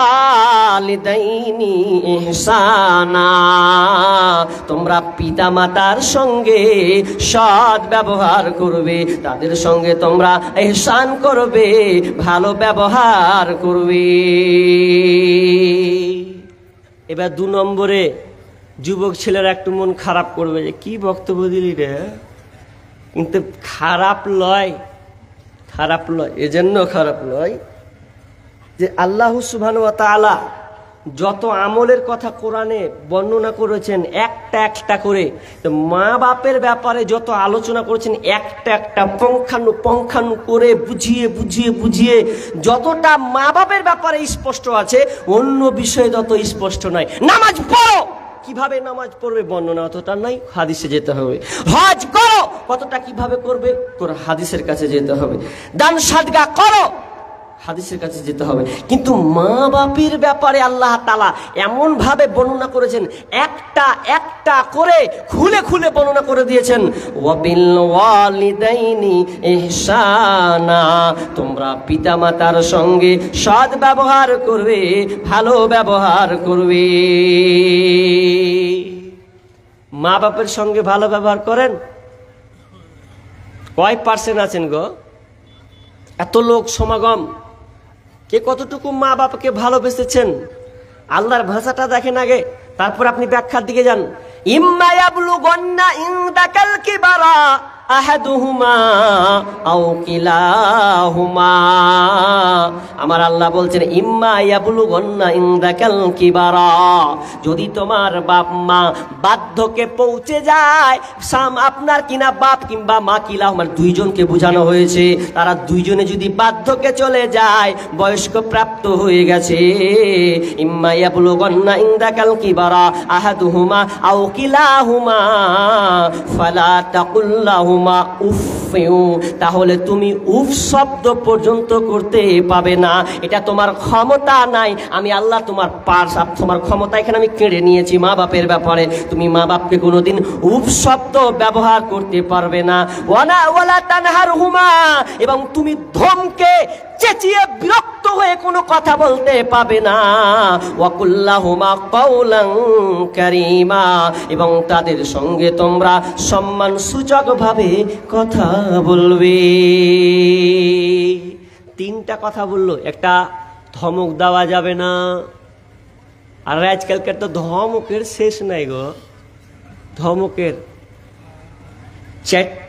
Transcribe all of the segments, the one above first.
ওয়ালিদাইনি ইহসানা, তোমরা পিতা মাতার সঙ্গে সৎ ব্যবহার করবে, তাদের সঙ্গে তোমরা ইহসান করবে, ভালো ব্যবহার করবে। এবার 2 নম্বরে যুবক ছেলেরা একটু মন খারাপ করবে যে কি বক্তব্য দিলি রে, কিন্তু খারাপ লয়, এজন্য খারাপ লয় যে আল্লাহ সুবহানাহু ওয়া তাআলা যত আমলের কথা কোরআনে বর্ণনা করেছেন একটা একটা করে, তো মা বাপের ব্যাপারে যত আলোচনা করেছেন একটা একটা পঙ্খানু করে বুঝিয়ে যতটা মা বাপের ব্যাপারে স্পষ্ট আছে, অন্য বিষয়ে তত স্পষ্ট নয়। নামাজ পড়ো, কিভাবে নামাজ পড়বে বর্ণনা অতটা নাই, হাদিসে যেতে হবে। হজ করো, কতটা কিভাবে করবে তোর হাদিসের কাছে যেতে হবে। দান সাদকা করো, হাদিসের কাছে যেতে হবে। কিন্তু মা বাপের ব্যাপারে আল্লাহ তাআলা এমন ভাবে বর্ণনা করেছেন, একটা একটা করে খুলে বর্ণনা করে দিয়েছেন। ওয়াবিল ওয়ালিদাইনি ইহসানা, তোমরা পিতা মাতার সঙ্গে সৎ ব্যবহার করবে, ভালো ব্যবহার করবে। মা বাপের সঙ্গে ভালো ব্যবহার করেন? কয় % আছেন গো? এত লোক সমাগম, কে কতটুকু মা বাবাকে ভালোবেসেছেন? আল্লাহর ভাষাটা দেখেন আগে, তারপর আপনি ব্যাখ্যার দিকে যান। ইম্মা ইয়াবলুগান্না ইনদাকাল কিবারা আহাদুহুমা আও কিলাহুমা, আমার আল্লাহ বলছেন ইম্মা ইয়াবলুগান্না ইনদাকাল কিবারা, যদি তোমার বাপ মা বার্ধক্যে পৌঁছে যায়, আপনার কিনা বাপ কিংবা মা কিলাহুমা, দুইজনকে বোঝানো হয়েছে, তারা দুইজনে যদি বার্ধক্যে চলে যায়, বয়স্ক প্রাপ্ত হয়ে গেছে, ইম্মা ইয়াবলুগান্না ইনদাকাল কিবারা আহাদুহুমা আও কিলাহুমা ফালা তাকুল্লাহু উফিউ, তাহলে তুমি উফ শব্দ পর্যন্ত করতে পাবে না, এটা তোমার ক্ষমতা নাই। আমি আল্লাহ তোমার ক্ষমতা এখানে আমি কেড়ে নিয়েছি মা বাপের ব্যাপারে। তুমি মা বাপকে কোনোদিন উফ শব্দ ব্যবহার করতে পারবে না। ওয়ালা তানহারহুমা, এবং তুমি ধমকে চেঁচিয়ে বিরক্ত হয়ে কোনো কথা বলতে পাবে না। ওয়াকুল্লাহুমা কাওলান কারীমা, এবং তাদের সঙ্গে তোমরা সম্মান সূচক ভাবে কথা বলবে। 3টা কথা বললো, একটা ধমক দেওয়া যাবে না। আর আজকালকার তো ধমকের শেষ নাই গো, ধমকের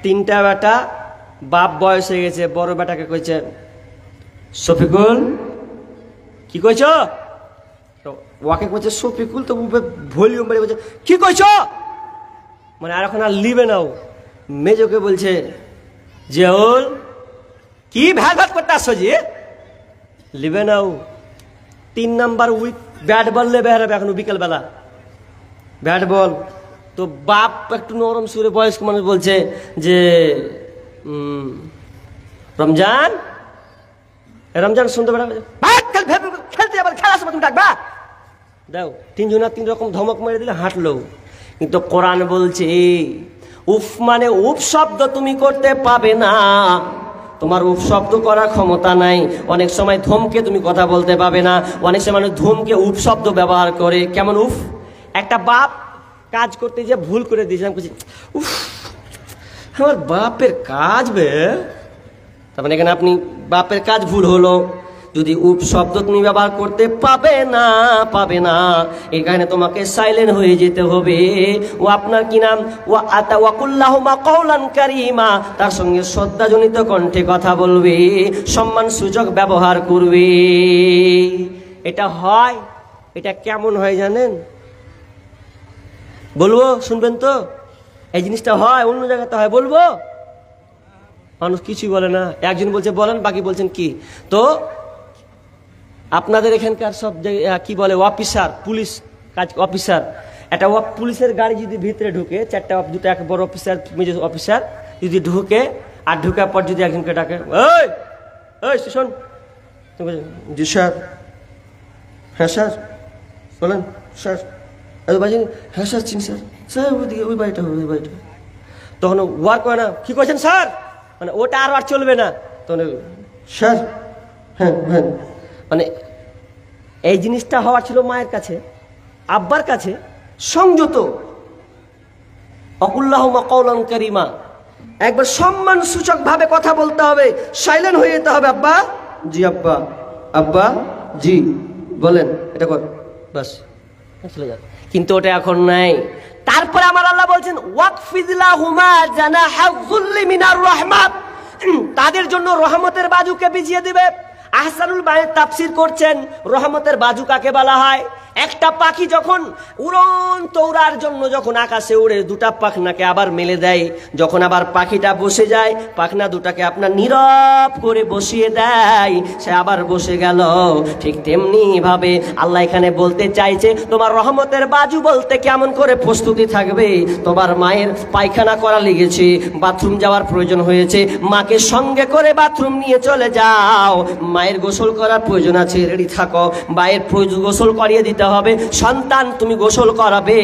3টা বেটা, বাপ বয়স হয়ে গেছে, বড় বেটাকে কইছে শফিকুল, কি কইছ? ওয়াকে কইছে শফিকুল, তো ভলিউম বাড়িয়ে বলছে কি কইছ, মানে আর এখন আর লিবে নাও। মেজোকে বলছে জিয়াউল, কি ভাগ করতে আসছো যে, লিবে নাও। 3 নাম্বার উইক ব্যাট বল লে বেহারাবে এখন বিকেলবেলা, ব্যাট বল। তো বাপ একটু নরম সুরে বয়স্ক মানুষ বলছে যে রমজান শুনতে পারা, খেলতে যাবে, খেলার সময় তুমি ডাকবা দাও। 3 জনা 3 রকম ধমক মেরে দিলে হাঁটলো। কিন্তু কোরআন বলছে উফ মানে উফ শব্দ তুমি করতে পাবে না, তোমার উফ শব্দ করার ক্ষমতা নাই। অনেক সময় ধমকে তুমি কথা বলতে পাবে না, অনেক সময় মানুষ ধমকে উফ শব্দ ব্যবহার করে। কেমন উফ? একটা বাপ কাজ করতে যে ভুল করে দিয়েছিলাম, উফ আমার বাপের কাজ বে, তার মানে এখানে আপনি বাপের কাজ ভুল হলো। যদি উপ শব্দ তুমি ব্যবহার করতে পাবে না, এই কারণে তোমাকে সাইলেন্ট হয়ে যেতে হবে। ও আপনার কি নাম? ওয়াকুল্লাহুমা কাওলান কারীমা, তার সঙ্গে শ্রদ্ধাজনিত কণ্ঠে কথা বলবে, সম্মান সূচক ব্যবহার করবে। এটা হয়, এটা কেমন হয় জানেন? বলবো, শুনবেন তো? এই জিনিসটা হয়, অন্য জায়গাতে হয়, বলবো? মানুষ কিছুই বলে না। একজন বলছে বলেন, বাকি বলছেন কি। তো আপনাদের এখানকার সব কি বলে অফিসার, পুলিশ কাজ অফিসার, একটা পুলিশের গাড়ি যদি ভিতরে ঢুকে, 4টা 2টা এক বড় অফিসার মেজর অফিসার যদি ঢুকে, আর ঢুকার পর যদি একজনকে ডাকে, ওই ওই শোন, জি স্যার, হ্যাঁ স্যার বলেন স্যার, বাজি হ্যাঁ স্যার চিনি স্যার, স্যার ওইদিকে ওই বাড়িটা, ওই বাড়িটা। তখন ওয়ার করে না, কি করছেন স্যার, মানে ওটা আর চলবে না। তখন স্যার হ্যাঁ হ্যাঁ, মানে এই জিনিসটা হওয়া ছিল মায়ের কাছে, আব্বার কাছে সংযত। অকুল্লাহুমা কওলান কারীমা, একবার সম্মান সূচক ভাবে কথা বলতে হবে, সাইলেন্ট হয়ে যেতে হবে। আব্বা, জি আব্বা, আব্বা জি বলেন, এটা কর, বাস চলে যান। কিন্তু ওটা এখন নাই। তারপরে আমার আল্লাহ বলছেন ওয়াকফিদ লাহুমা জানাহাযুল্লি মিনার রাহমাত, তাদের জন্য রহমতের বাজুকে বিছিয়ে দিবে। আহসানুল বায়ান তাফসীর করছেন রহমতের বাজু কাকে বলা হয়। একটা পাখি যখন উড়ন্ত উড়ার জন্য যখন আকাশে উড়ে দুটা পাখনাকে আবার মেলে দেয়, যখন আবার পাখিটা বসে যায়, পাখনা দুটাকে আপনার নীরব করে বসিয়ে দেয়, সে আবার বসে গেল। ঠিক তেমনি ভাবে আল্লাহ এখানে বলতে চাইছে তোমার রহমতের বাজু বলতে কেমন করে প্রস্তুতি থাকবে। তোমার মায়ের পায়খানা করা লেগেছে, বাথরুম যাওয়ার প্রয়োজন হয়েছে, মাকে সঙ্গে করে বাথরুম নিয়ে চলে যাও। মায়ের গোসল করার প্রয়োজন আছে, রেডি থাকো, মায়ের গোসল করিয়ে দিতে হবে। সন্তান তুমি গোসল করাবে,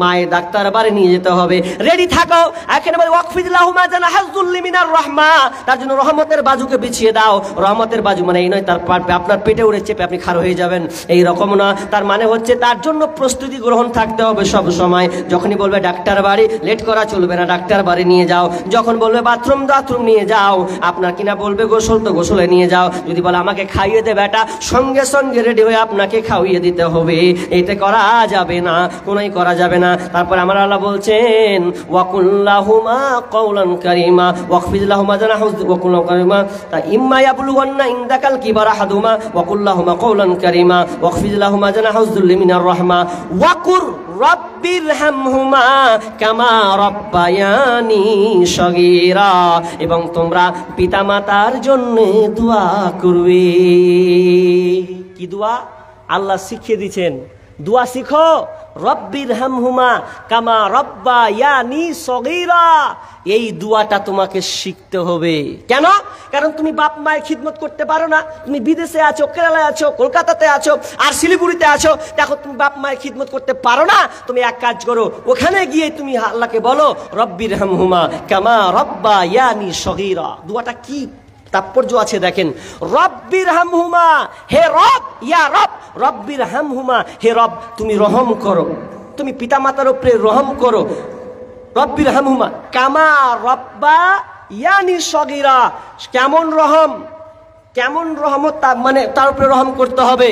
মায়ের ডাক্তার বাড়ি নিয়ে যেতে হবে, রেডি থাকো। এখানে বলে ওয়াকফিদ লাহুমা জানাহাযুল্লি মিনার রাহমা, তার জন্য রহমতের বাজুকে বিছিয়ে দাও। রহমতের বাজু মানে এই নয় তার আপনার পেটে উড়ে চেপে আপনি খাড়া হয়ে যাবেন, এই রকম না। তার মানে হচ্ছে তার জন্য প্রস্তুতি গ্রহণ থাকতে হবে সব সময়। যখনই বলবে ডাক্তার বাড়ি, লেট করা চলবে না, ডাক্তার বাড়ি নিয়ে যাও। যখন বলবে বাথরুম নিয়ে যাও, আপনার কিনা বলবে গোসল, তো গোসলে নিয়ে যাও। যদি বলে আমাকে খাইয়ে দে বেটা, সঙ্গে সঙ্গে রেডি হয়ে আপনাকে খাইয়ে দিতে হবে। এটা করা যাবে না, কোনোই করা যাবে না। তারপর আমার আল্লাহ বলছেন ওয়াকুল্লাহুমা কওলান কারীমা ওয়াকফিদ লাহুমা জানাহাযুল্লি ওয়াকুল্লাহুমা কারীমা তা ইম্মা ইয়াবলুগান্না ইনদাকাল কিবারা আহাদুমা ওয়াকুল্লাহুমা কওলান কারীমা ওয়াকফিদ লাহুমা জানাহাযুল্লি মিনার রাহমা ওয়াকুর রাব্বিরহামহুমা কামা রাব্বায়ানি সগীরা, এবং তোমরা পিতামাতার জন্য দোয়া করবে। কি দোয়া? আল্লাহ শিখিয়ে দিচ্ছেন, দোয়া শিখো, রব্বিরহামহুমা কামা রাব্বায়ানি সগীরা। এই দোয়াটা তোমাকে শিখতে হবে। কেন? কারণ তুমি বাপ মায়ের খিদমত করতে পারো না। তুমি বিদেশে আছো, কেরালায় আছো, কলকাতাতে আছো, আর শিলিগুড়িতে আছো, দেখো তুমি বাপ মায়ের খিদমত করতে পারো না। তুমি এক কাজ করো, ওখানে গিয়ে তুমি আল্লাহকে বলো রব্বিরহামহুমা কামা রাব্বায়ানি সগীরা। দোয়াটা কি তাৎপর্য আছে দেখেন, রব্বিরহামহুমা, হে রব, ইয়া রব, রব্বিরহামহুমা, হে রব তুমি রহম করো, তুমি পিতামাতার উপরে রহম করো। রব্বিরহামহুমা কামা রাব্বায়ানি সগীরা, কেমন রহম, কেমন রহমত, মানে তার উপরে রহম করতে হবে।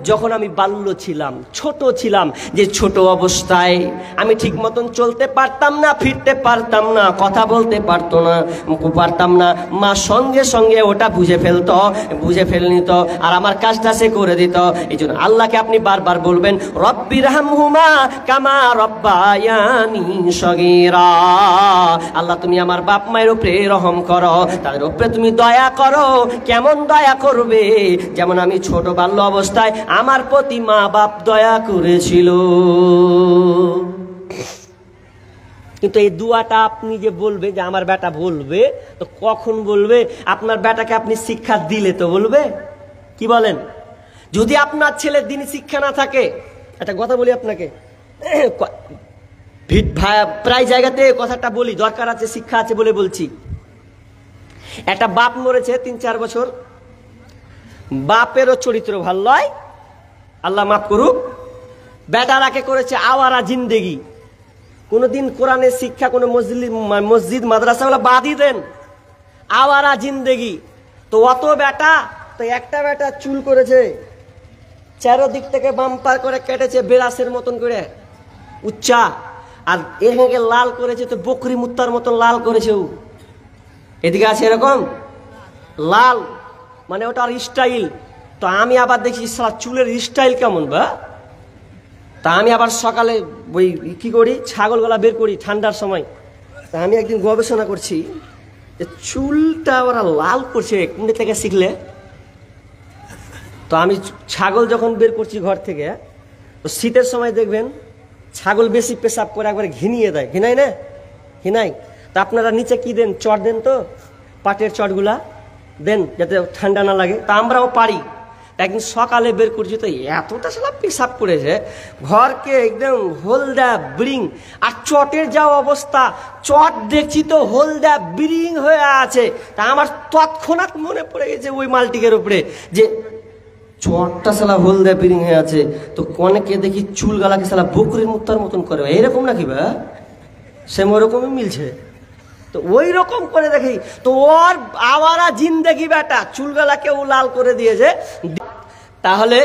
যখন আমি বাল্য ছিলাম, ছোট ছিলাম, যে ছোট অবস্থায় আমি ঠিক মতন চলতে পারতাম না, ফিরতে পারতাম না, কথা বলতে পারতাম না, মা সঙ্গে সঙ্গে ওটা বুঝে ফেল নিত, আর আমার কাজটা সে করে দিত। এই জন্য আল্লাহকে আপনি বারবার বলবেন রব্বিরহামহুমা কামা রাব্বায়ানি সগীরা। আল্লাহ তুমি আমার বাপ মায়ের উপরে রহম করো, তাদের উপরে তুমি দয়া করো। কেমন দয়া করবে? যেমন আমি ছোট বাল্য অবস্থায় আমার প্রতি মা বাপ দয়া করেছিল। কিন্তু এই দুয়াটা আপনি যে বলবে, যে আমার বেটা বলবে, তো কখন বলবে? আপনার বেটাকে আপনি শিক্ষা দিলে তো বলবে। কি বলেন? যদি আপনার ছেলের দিনই শিক্ষা না থাকে, একটা কথা বলি আপনাকে, প্রায় জায়গাতে কথাটা বলি, দরকার আছে, শিক্ষা আছে বলে বলছি। একটা বাপ মরেছে 3-4 বছর, বাপেরও চরিত্র ভালো নয়, আল্লাহ মাফ করুক। বেটারাকে করেছে আওয়ারা জিন্দেগি। কোনদিন কোরআনের শিক্ষা কোনো মসজিদ মাদ্রাসাওয়ালা বাদই দেন, আওয়ারা জিন্দেগি। তো অত বেটা, তো একটা বেটা চুল করেছে, চারোদিক থেকে বাম্পার করে কেটেছে বেড়াসের মতন করে উচ্চা, আর এখানে লাল করেছে তো বকরি মুত্তার মতন লাল করেছে। এদিকে আছে এরকম লাল, মানে ওটা আর স্টাইল। তো আমি আবার দেখি চুলের স্টাইল কেমন বা, তা আমি আবার সকালে ওই কি করি, ছাগলগলা বের করি ঠান্ডার সময়। তা আমি একদিন গবেষণা করছি যে চুলটা ওরা লাল করছে কোনটা থেকে শিখলে। তো আমি ছাগল যখন বের করছি ঘর থেকে, তো শীতের সময় দেখবেন ছাগল বেশি পেশাব করে একবার ঘিনিয়ে দেয়, ঘিনাই না, ঘিনাই। তা আপনারা নিচে কি দেন? চট দেন তো, পাটের চটগুলা দেন যাতে ঠান্ডা না লাগে। তা আমরাও পারি। একদিন সকালে বের করছি, তো এতটা সালা পেশাব করেছে, ঘরকে একদম হলদা ব্রিং। আর চটের যা অবস্থা, চট দেখছি তো হলদা ব্রিং হয়ে আছে। তা আমার তৎক্ষণাৎ মনে পড়ে গেছে ওই মাল্টিকের উপরে, যে চটটা সালা হলদে পিরিং হয়ে আছে, তো অনেকে দেখি চুল গালাকে সালা বকরির মুক্তার মতন করে, এইরকম নাকি বা? সেম ওরকমই মিলছে। তো ওই রকম করে দেখি তো ওর আওয়ারা জিন্দেগি বেটা চুলগালাকেও লাল করে দিয়েছে। তাহলে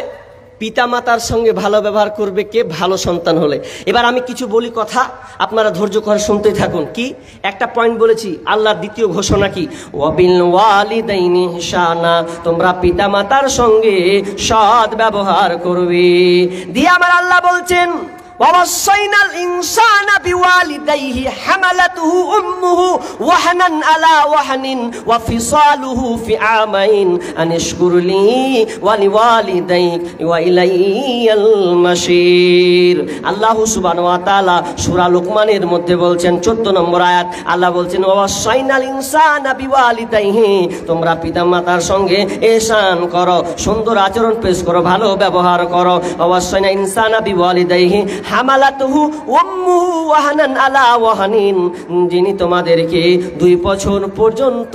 পিতা মাতার সঙ্গে ভালো ব্যবহার করবে কে? ভালো সন্তান হলে। এবার আমি কিছু বলি কথা, আপনারা ধৈর্য করে শুনতেই থাকুন। কি একটা পয়েন্ট বলেছি, আল্লাহর দ্বিতীয় ঘোষণা কি? ওয়াবিল ওয়ালিদাইনি ইহসানা, তোমরা পিতা মাতার সঙ্গে সৎ ব্যবহার করবে। দিয়ে আমার আল্লাহ বলছেন ووصينا الإنسان بوالديه حملته أمه وهنا على وهن وفصاله في عامين أن اشكر لي ولوالديك وإلي المصير। আল্লাহ সুবহানাহু ওয়া তাআলা সূরা লুকমানের মধ্যে বলছেন 14 নম্বর আয়াত, আল্লাহ বলছেন ওয়াসাইনাল ইনসানা বিওয়ালিদাইহি, তোমরা পিতামাতার সঙ্গে ইহসান করো, সুন্দর আচরণ পেশ করো, ভালো ব্যবহার করো। ওয়াসাইনা ইনসানা বিওয়ালিদাইহি হামালাতুহু উম্মুহু ওয়াহানান আলা ওয়াহানিন, যিনি তোমাদেরকে 2 বছর পর্যন্ত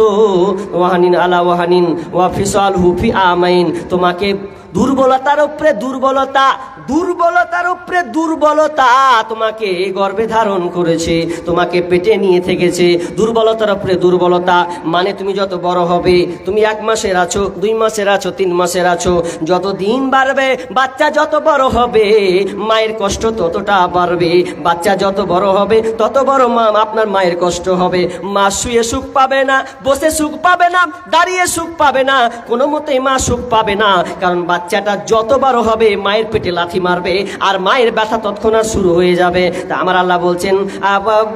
ওয়াহানিন আলা ওয়াহানিন ওয়া ফিসালহু ফি আমাইন, তোমাকে দুর্বলতার উপরে দুর্বলতা, দুর্বলতার উপরে দুর্বলতা তোমাকে গর্ভে ধারণ করেছে, তোমাকে পেটে নিয়ে থেকেছে। দুর্বলতার উপরে দুর্বলতা মানে তুমি যত বড় হবে, তুমি 1 মাসের আছো, 2 মাসের আছো, 3 মাসের আছো, যত দিন বাড়বে বাচ্চা যত বড় হবে মায়ের কষ্ট ততটা বাড়বে। বাচ্চা যত বড় হবে তত বড় আপনার মায়ের কষ্ট হবে। মা শুয়ে সুখ পাবে না, বসে সুখ পাবে না, দাঁড়িয়ে সুখ পাবে না, কোনো মতেই মা সুখ পাবে না। কারণ বাচ্চাটা যত বড় হবে মায়ের পেটে লাথি মারবে আর মায়ের ব্যথা তৎক্ষণাৎ শুরু হয়ে যাবে। তা আমার আল্লাহ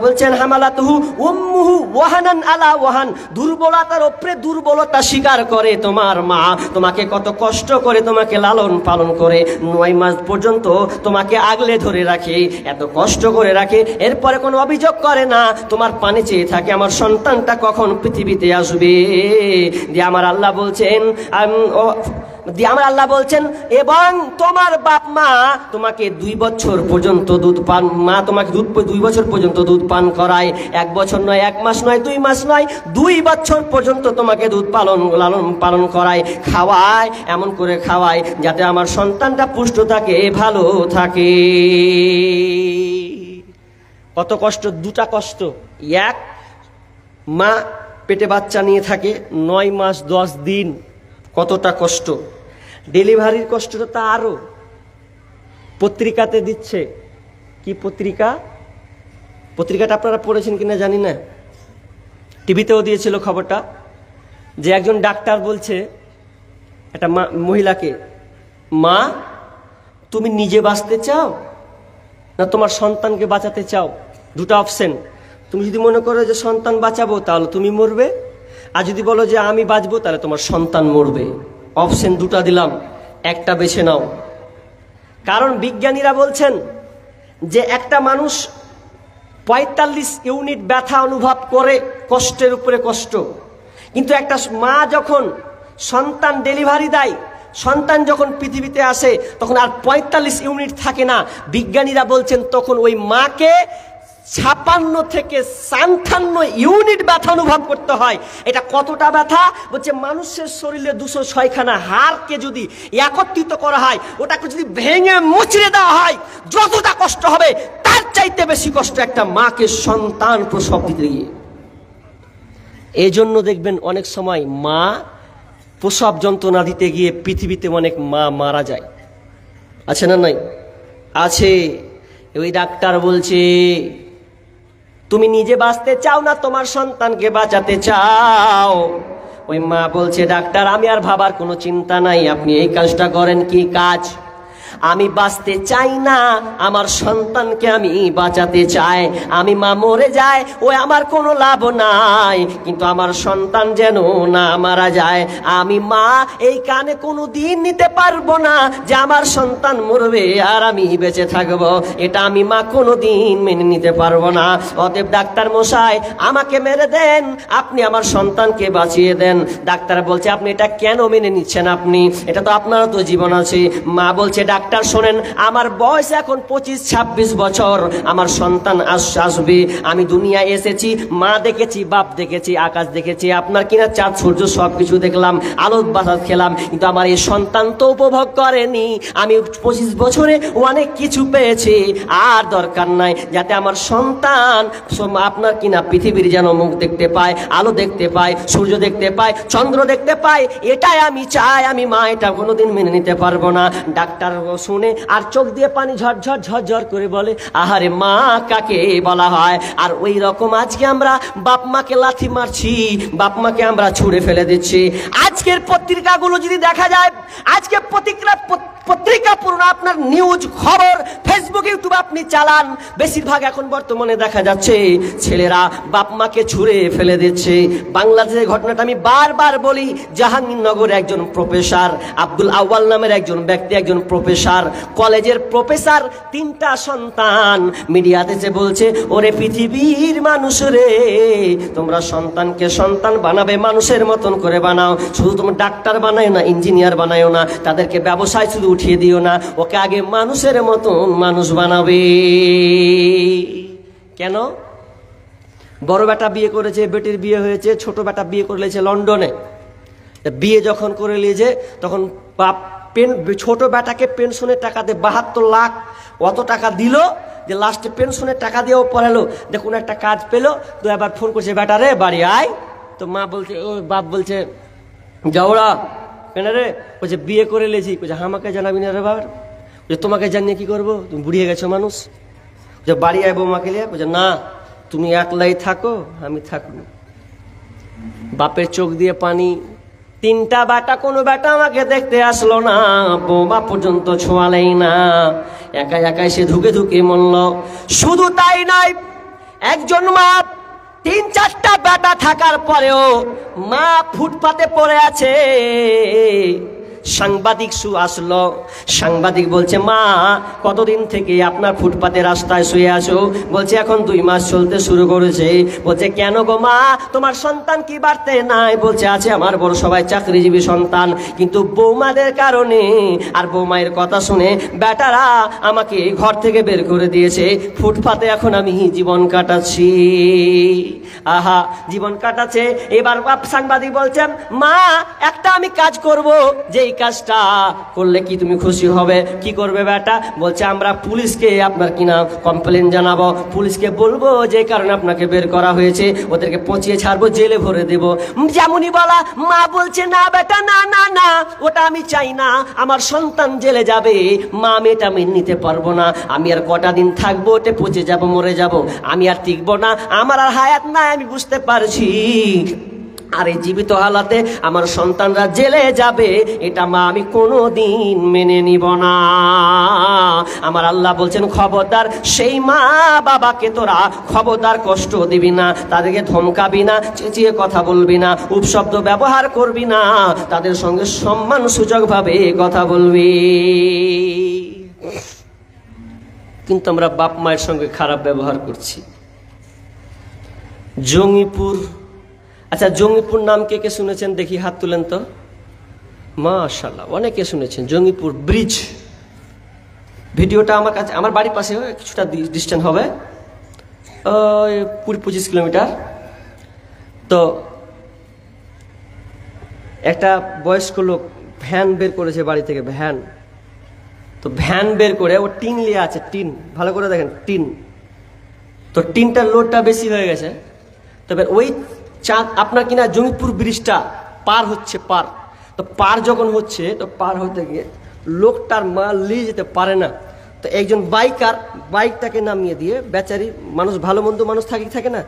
বলছেন হামালাতুহু উম্মুহু ওয়াহানান আলা ওয়াহান, দুর্বলতার উপরে দুর্বলতা স্বীকার করে তোমার মা, তোমাকে কত কষ্ট করে তোমাকে লালন পালন করে, 9 মাস পর্যন্ত তোমাকে আগলে ধরে রাখে, এত কষ্ট করে রাখে, এরপরে কোনো অভিযোগ করে না, তোমার পানে চেয়ে থাকে আমার সন্তানটা কখন পৃথিবীতে আসবে। দিয়ে আমার আল্লাহ বলছেন এবং তোমার বাপ মা তোমাকে 2 বছর পর্যন্ত দুধ পান, মা তোমাকে 2 বছর পর্যন্ত দুধ পান করায়, 1 বছর নয়, 1 মাস নয়, 2 মাস নয়, 2 বছর পর্যন্ত তোমাকে দুধ লালন পালন করায়, খাওয়ায়, এমন করে খাওয়ায় যাতে আমার সন্তানটা পুষ্ট থাকে, ভালো থাকে। কত কষ্ট, 2টা কষ্ট। 1, মা পেটে বাচ্চা নিয়ে থাকে 9 মাস 10 দিন, কতটা কষ্ট। ডেলিভারির কষ্টটা তা আরো। পত্রিকাতে দিচ্ছে, কি পত্রিকাটা আপনারা পড়েছেন কিনা জানি না, টিভিতেও দিয়েছিল খবরটা, যে একজন ডাক্তার বলছে একটা মহিলাকে, মা তুমি নিজে বাঁচতে চাও না তোমার সন্তানকে বাঁচাতে চাও? 2টা অপশন। তুমি যদি মনে করো যে সন্তান বাঁচাবো তাহলে তুমি মরবে, আর যদি বলো যে আমি বাঁচবো তাহলে তোমার সন্তান মরবে। অপশন 2টা দিলাম, একটা বেছে নাও। কারণ বিজ্ঞানীরা বলছেন যে একটা মানুষ 45 ইউনিট ব্যথা অনুভব করে, কষ্টের উপরে কষ্ট, কিন্তু একটা মা যখন সন্তান ডেলিভারি দেয়, সন্তান যখন পৃথিবীতে আসে তখন আর 45 ইউনিট থাকে না। বিজ্ঞানীরা বলছেন তখন ওই মাকে 56 থেকে 57 ইউনিট ব্যথা অনুভব করতে হয়। এটা কতটা ব্যথা? বলছে মানুষের শরীরে 206খানা হাড়কে যদি একত্রিত করা হয়, ওটাকে যদি ভেঙে মুচড়ে দেওয়া হয়, যতটা কষ্ট হবে তার চাইতে বেশি কষ্ট একটা মাকে সন্তান প্রসব দিতে গিয়ে। এই জন্য দেখবেন অনেক সময় মা প্রসব যন্ত্রণা দিতে গিয়ে পৃথিবীতে অনেক মা মারা যায়, আছে না নাই? আছে। ওই ডাক্তার বলছে তুমি নিজে বাঁচতে চাও না তোমার সন্তানকে বাঁচাতে চাও? ওই মা বলছে ডাক্তার আমি আর ভাবার কোনো চিন্তা নাই, আপনি এই কাজটা করেন। কি কাজ? আমি বাঁচতে চাই না, আমার সন্তানকে আমি বাঁচাতে চাই। আমি মা মরে যায় ওই আমার কোনো লাভ নাই, কিন্তু আমার সন্তান যেন না মারা যায়। আমি মা এই কানে কোনো দিন নিতে পারবো না যে আমার সন্তান মরবে আর আমি বেঁচে থাকবো, এটা আমি মা কোনো দিন মেনে নিতে পারবো না। অতএব ডাক্তার মশাই আমাকে মেরে দেন, আপনি আমার সন্তানকে বাঁচিয়ে দেন। ডাক্তার বলছে আপনি এটা কেন মেনে নিচ্ছেন? আপনি এটা তো আপনারও তো জীবন আছে। মা বলছে ডাক্তার ডাক্তার শোনেন, আমার বয়স এখন 25-26 বছর, আমার সন্তান আসবে, আমি দুনিয়ায় এসেছি, মা দেখেছি, বাপ দেখেছি, আকাশ দেখেছি, আপনার কিনা চাঁদ সূর্য সবকিছু দেখলাম, আলো বাতাস খেলাম, কিন্তু আমার এই সন্তান তো উপভোগ করেনি। আমি 25 বছরে অনেক কিছু পেয়েছি, আর দরকার নাই, যাতে আমার সন্তান আপনার কিনা পৃথিবীর যেন মুখ দেখতে পায়, আলো দেখতে পায়, সূর্য দেখতে পায়, চন্দ্র দেখতে পায়, এটাই আমি চাই। আমি মা এটা কোনোদিন মেনে নিতে পারবো না। ডাক্তার শুনে আর চোখ দিয়ে পানি ঝরঝর ঝরঝর করে বলে, আহারে মা কাকে বলা হয়। আর ওই রকম আজকে আমরা বাপ মাকে লাথি মারছি, বাপ মাকে আমরা ছুঁড়ে ফেলে দিচ্ছি। আজকের পত্রিকাগুলো যদি দেখা যায়, আজকে পত্রিকা পুরো আপনার নিউজ খবর ফেসবুক ইউটিউব আপনি চালান, বেশিরভাগ এখন বর্তমানে দেখা যাচ্ছে ছেলেরা বাপ মাকে ছুঁড়ে ফেলে দিচ্ছে। বাংলাদেশের ঘটনাটা আমি বারবার বলি, জাহাঙ্গীরনগরে একজন প্রফেসর আব্দুল আউয়াল নামের একজন ব্যক্তি, একজন প্রফেসর, কলেজের প্রফেসর, 3টা সন্তান, মিডিয়াতে এসে বলছে, ওরে পৃথিবীর মানুষ রে, তোমরা সন্তানকে সন্তান বানাবে, মানুষের মতন করে বানাও, শুধু তোমরা ডাক্তার বানায় না, ইঞ্জিনিয়ার বানায়ও না, তাদেরকে ব্যবসায় শুধু উঠিয়ে দিও না, ওকে আগে মানুষের মতন মানুষ বানাবে। কেন? বড় বেটা বিয়ে করেছে, বেটির বিয়ে হয়েছে, ছোট বেটা বিয়ে করে নিয়েছে লন্ডনে। বিয়ে যখন করে নিয়েছে তখন ছোট বেটাকে পেনশনের টাকা দিয়ে 72 লাখ অত টাকা দিল, যে লাস্টে পেনশনের টাকা দিয়েও পড়ালো, দেখুন একটা কাজ পেলো, তো এবার ফোন করছে, বেটা রে বাড়ি আয়। তো মা বলছে, ও বাপ বলছে, যাওরা কেন রে? বলছে বিয়ে করে নিয়েছি। বলছে আমাকে জানাবি না রে বাবার? বলছে তোমাকে জানিয়ে কি করবো, তুমি বুড়িয়ে গেছো মানুষ। যে বাড়ি আয় বৌমাকে নিয়ে। বলছে না, তুমি একলাই থাকো, আমি থাকবো। বাপের চোখ দিয়ে পানি। 3টা বেটা, কোনো বেটা আমাকে দেখতে আসলো না, বৌমা পর্যন্ত ছোঁয়ালেই না, একাই একাই সে ধুকে ধুকে মরল। শুধু তাই নয়, একজন মা 3-4টা বেটা থাকার পরেও মা ফুটপাতে পড়ে আছে। সাংবাদিক আসলো, সাংবাদিক বলছে, মা কতদিন থেকে আপনার ফুটপাতে রাস্তায় শুয়ে আছো? বলছে এখন 2 মাস চলতে শুরু করেছে। বলছে কেন গো মা, তোমার সন্তান কি বাড়তে নাই? বলছে আছে, আমার বড় সবাই চাকরিজীবী সন্তান, কিন্তু বৌমাদের কারণে আর বৌমায়ের কথা শুনে বেটারা আমাকে ঘর থেকে বের করে দিয়েছে, ফুটপাতে এখন আমি জীবন কাটাচ্ছি। আহা, জীবন কাটাচ্ছে। এবার সাংবাদিক বলছেন, মা একটা আমি কাজ করব, যে কাজটা করলে কি তুমি খুশি হবে? কি করবে বেটা? বলছে আমরা পুলিশকে আপনার কিনা কমপ্লেন জানাবো, পুলিশকে বলবো যে কারণে আপনাকে বের করা হয়েছে, ওদেরকে পচিয়ে ছাড়বো, জেলে ভরে দেবো। যেমনই বলা, মা বলছে না বেটা, না না না, ওটা আমি চাই না, আমার সন্তান জেলে যাবে, মা আমি এটা মেনে নিতে পারবো না, আমি আর কটা দিন থাকবো, ওটা পচে যাবো, মরে যাবো, আমি আর টিকবো না, আমার আর হায়াত নাই, আমি বুঝতে পারছি, আর এই জীবিত হালাতে আমার সন্তানরা জেলে যাবে, এটা মা আমি কোনোদিন মেনে নিব না। আমার আল্লাহ বলছেন, খবরদার সেই মা বাবাকে তোরা খবরদার কষ্ট দিবি না, তাদেরকে ধমকাবি না, চেঁচিয়ে কথা বলবি না, উপশব্দ ব্যবহার করবি না, তাদের সঙ্গে সম্মান সূচকভাবে কথা বলবি। কিন্তু আমরা বাপ মায়ের সঙ্গে খারাপ ব্যবহার করছি। জঙ্গিপুর, আচ্ছা জঙ্গিপুর নাম কে কে শুনেছেন দেখি, হাত তুলেন তো। মাশাআল্লাহ, অনেকে শুনেছেন। জঙ্গিপুর ব্রিজ, ভিডিওটা আমার কাছে, আমার বাড়ির পাশে কিছুটা ডিস্টেন্স হবে, 20-25 কিলোমিটার। তো একটা বয়স্ক লোক ভ্যান বের করেছে বাড়ি থেকে, ভ্যান। তো ভ্যান বের করে ও টিন নিয়ে আছে, টিন, ভালো করে দেখেন টিন। তো টিনটার লোডটা বেশি হয়ে গেছে। তবে ওই চাঁদ আপনার কিনা জঙ্গিপুর ব্রিজটা পার হচ্ছে, পার। তো পার যখন হচ্ছে, তো পার হতে গিয়ে লোকটার মাল নিয়ে যেতে পারে না। তো একজন বাইকার বাইকটাকে নামিয়ে দিয়ে, বেচারি মানুষ, ভালো মন্দ মানুষ থাকে না,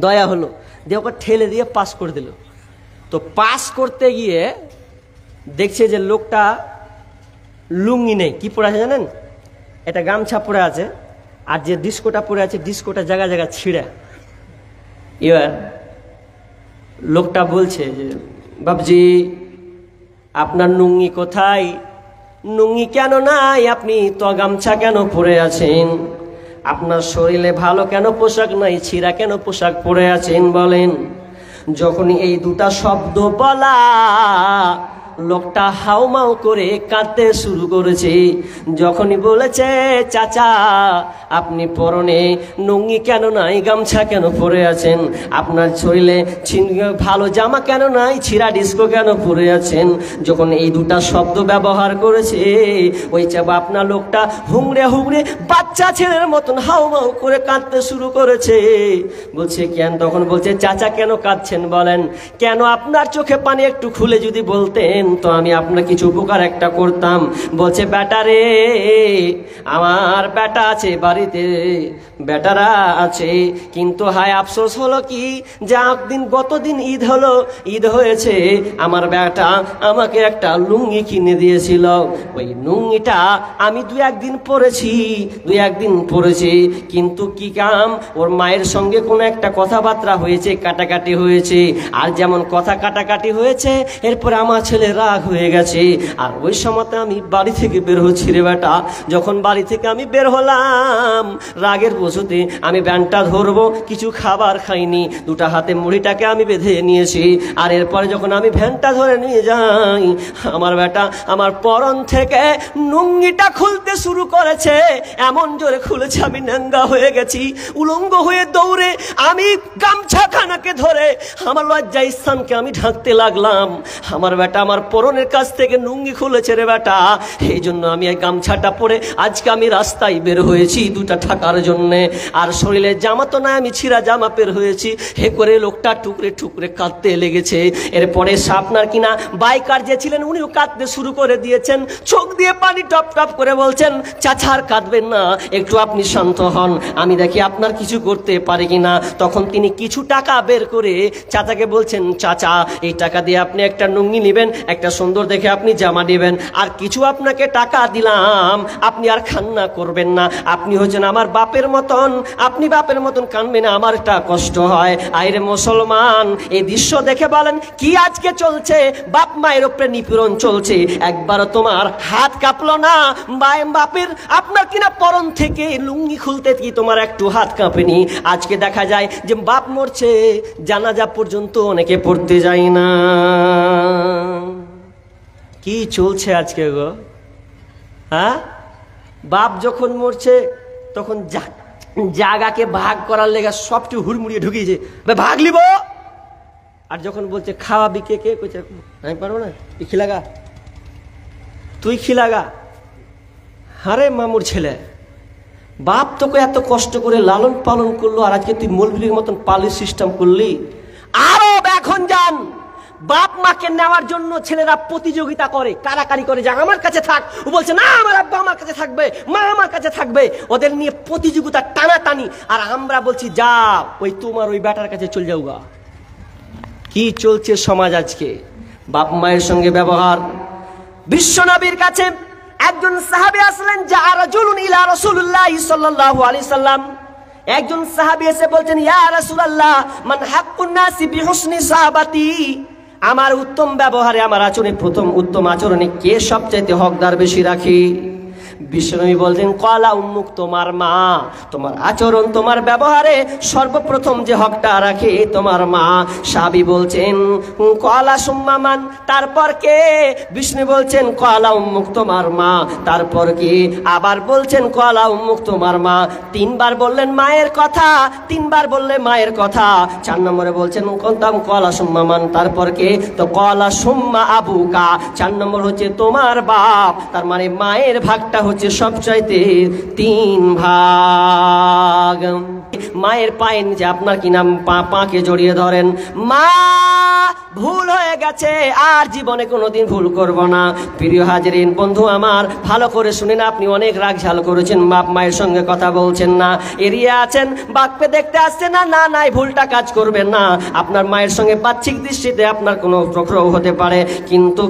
দয়া হলো, দিয়ে ওকে ঠেলে দিয়ে পাস করে দিল। তো পাস করতে গিয়ে দেখছে যে লোকটা লুঙ্গি নেই, কি পরে আছে জানেন? এটা গামছা পরে আছে, আর যে ডিস্কোটা পরে আছে, ডিস্কোটা জায়গা জায়গা ছিঁড়ে। এবার লোকটা বলছে যে, বাবজি আপনার নুঙ্গি কোথায়? নুঙ্গি কেন নাই? আপনি তো গামছা কেন পরে আছেন? আপনার শরীরে ভালো কেন পোশাক নাই? ছিঁড়া কেন পোশাক পরে আছেন বলেন? যখন এই দুটা শব্দ বলা, লোকটা হাউমাউ করে কাঁদতে শুরু করেছে। যখনই বলেছে, চাচা আপনি পরনে লুঙ্গি কেন নাই, গামছা কেন পরে আছেন, আপনার শরীরে ভালো জামা কেন নাই, ছিঁড়া ডিস্কো কেন পরে আছেন, যখন এই দুটা শব্দ ব্যবহার করেছে, ওই আপনার লোকটা হুংড়ে হুংড়ে বাচ্চা ছেলের মতন হাউমাউ করে কাঁদতে শুরু করেছে। বলছে কেন? তখন বলছে, চাচা কেন কাঁদছেন বলেন, কেন আপনার চোখে পানি একটু খুলে যদি বলতেন তো আমি আপনার কিছু উপকার একটা করতাম। বলছে, বেটা রে, আমার বেটা আছে বাড়িতে, বেটারা আছে, কিন্তু হায় আফসোস হলো কি যে গতদিন ঈদ হলো, ঈদ হয়েছে, আমার বেটা আমাকে একটা লুঙ্গি কিনে দিয়েছিল। ওই লুঙ্গিটা আমি দুই একদিন পরেছি, কিন্তু কি কাম, ওর মায়ের সঙ্গে কোনো একটা কথাবার্তা হয়েছে, কাটাকাটি হয়েছে, আর যেমন কথা কাটাকাটি হয়েছে এরপরে আমার ছেলে রাগ হয়ে গেছে। আর ওই সময়তে আমি বাড়ি থেকে বের হচ্ছি রে বেটা, যখন বাড়ি থেকে আমি বের হলাম রাগের বসতে আমি ব্যানটা ধরবো, কিছু খাবার খাইনি, দুটা হাতে মুড়িটাকে আমি বেঁধে নিয়েছি। আর এরপরে যখন আমি ভ্যানটা ধরে নিয়ে যাই, আমার বেটা আমার পরন থেকে লুঙ্গিটা খুলতে শুরু করেছে, এমন জোরে খুলেছে আমি ন্যাঙ্গা হয়ে গেছি, উলঙ্গ হয়ে দৌড়ে আমি গামছাখানাকে ধরে আমার লজ্জা স্থানকে আমি ঢাকতে লাগলাম। আমার বেটা আমার পরনের কাছ থেকে লুঙ্গি খুলেছে রে বেটা, এই জন্য আমি এই গামছাটা পরে আজকে আমি রাস্তায় বের হয়েছি দুটা ঢাকার জন্যে। আর শরীরে জামা তো না, আমি ছিঁড়া জামা বের হয়েছি। হে করে লোকটা টুকরে টুকরে কাঁদতে লেগেছে। এরপরে আপনার কিনা বাইকার যে ছিলেন উনিও কাঁদতে শুরু করে দিয়েছেন, চোখ দিয়ে পানি টপ টপ করে বলছেন, চাচা আর কাঁদবেন না, একটু আপনি শান্ত হন, আমি দেখি আপনার কিছু করতে পারে কিনা। তখন তিনি কিছু টাকা বের করে চাচাকে বলছেন, চাচা এই টাকা দিয়ে আপনি একটা লুঙ্গি নেবেন, একটা সুন্দর দেখে আপনি জামা নেবেন, আর কিছু আপনাকে টাকা দিলাম, আপনি আর কান্না করবেন না, আপনি হচ্ছেন আমার বাপের মতন, আপনি বাপের মতন কানবেন না, আমার একটা কষ্ট হয়। আইরে মুসলমান, এই দৃশ্য দেখে বলেন কি আজকে চলছে, বাপ মায়ের উপরে নিপীড়ন চলছে, একবারও তোমার হাত কাঁপলো না? বাপের আপনার কিনা পরন থেকে লুঙ্গি খুলতে কি তোমার একটু হাত কাঁপেনি? আজকে দেখা যায় যে বাপ মরছে, জানাজা পর্যন্ত অনেকে পড়তে যায় না। কি চলছে আজকে গো? হ্যাঁ, বাপ যখন মরছে তখন জাগাকে ভাগ করার লেগে সবটি হুড়মুড়িয়ে ঢুকিয়েছে, ভাগ লিব। আর যখন বলছে খাওয়াবি কে কে, কইছে আমি পারবো না, তুই খিলাগা, তুই খিলাগা। আরে মামুর ছেলে, বাপ তোকে এত কষ্ট করে লালন পালন করলো, আর আজকে তুই মৌলভীর মতন পালিশ সিস্টেম করলি। আরো এখন যান, বাপ মাকে নেওয়ার জন্য ছেলেরা প্রতিযোগিতা করে, কারাকারি করে, যে আমার কাছে থাক, ও বলছে না আমার আব্বা আমার কাছে থাকবে, মা আমার কাছে থাকবে, ওদের নিয়ে প্রতিযোগিতা টানাটানি। আর আমরা বলছি যা ওই তোমার ওই বেটার কাছে চলে যাওগা। কি চলছে সমাজ আজকে? বাপ মায়ের সঙ্গে ব্যবহার। বিশ্বনবীর কাছে একজন সাহাবী আসলেন, যা রাজুলুন ইলা রাসূলুল্লাহ সাল্লাল্লাহু আলাইহি সাল্লাম। একজন সাহাবী এসে বলছেন, ইয়া রাসূলুল্লাহ, মান হাক্কুন নাসি বিহুসনি সাহাবাতি, আমার উত্তম ব্যবহারে, আমার আচরণে, প্রথম উত্তম আচরণে কে সবচাইতে হকদার বেশি রাখে? বিশ্বনবী বলছেন, কলা উম্মুক, তোমার মা, তোমার আচরণ, তোমার ব্যবহারে সর্বপ্রথম যে হকটা রাখে তোমার মা। সাহাবী বলছেন, কলা সুম্মা মান, তারপর কে? বিষ্ণু বলছেন, কলা উম্মুক, তোমার মা, তারপর কে? আবার বলছেন কলা উম্মুক, তোমার মা। তিনবার বললেন মায়ের কথা, তিনবার বললে মায়ের কথা। 4 নম্বরে বলছেন কলা সুম্মা মান, তারপর কে? তো কলা সুম্মা আবুকা, 4 নম্বর হচ্ছে তোমার বাপ। তার মানে মায়ের ভাগটা হচ্ছে সবচাইতে 3 ভাগ। মায়ের পায়ের নিচে আপনার কি নাম পাকে জড়িয়ে ধরেন, মা ভুল হয়ে গেছে, আর জীবনে কোনোদিন ভুল করব না। প্রিয় হাজিরিন, বন্ধু আমার, ভালো করে শুনেন, আপনি অনেক রাগ ঝাল করেছেন, বাপ মায়ের সঙ্গে কথা বলছেন না, এড়িয়ে আছেন, বাপকে দেখতে আসছেন না, না নাই, ভুলটা কাজ করবেন না। আপনার মায়ের সঙ্গে বাহ্যিক দৃষ্টিতে আপনার কোনো প্রক্রিয়া হতে পারে, কিন্তু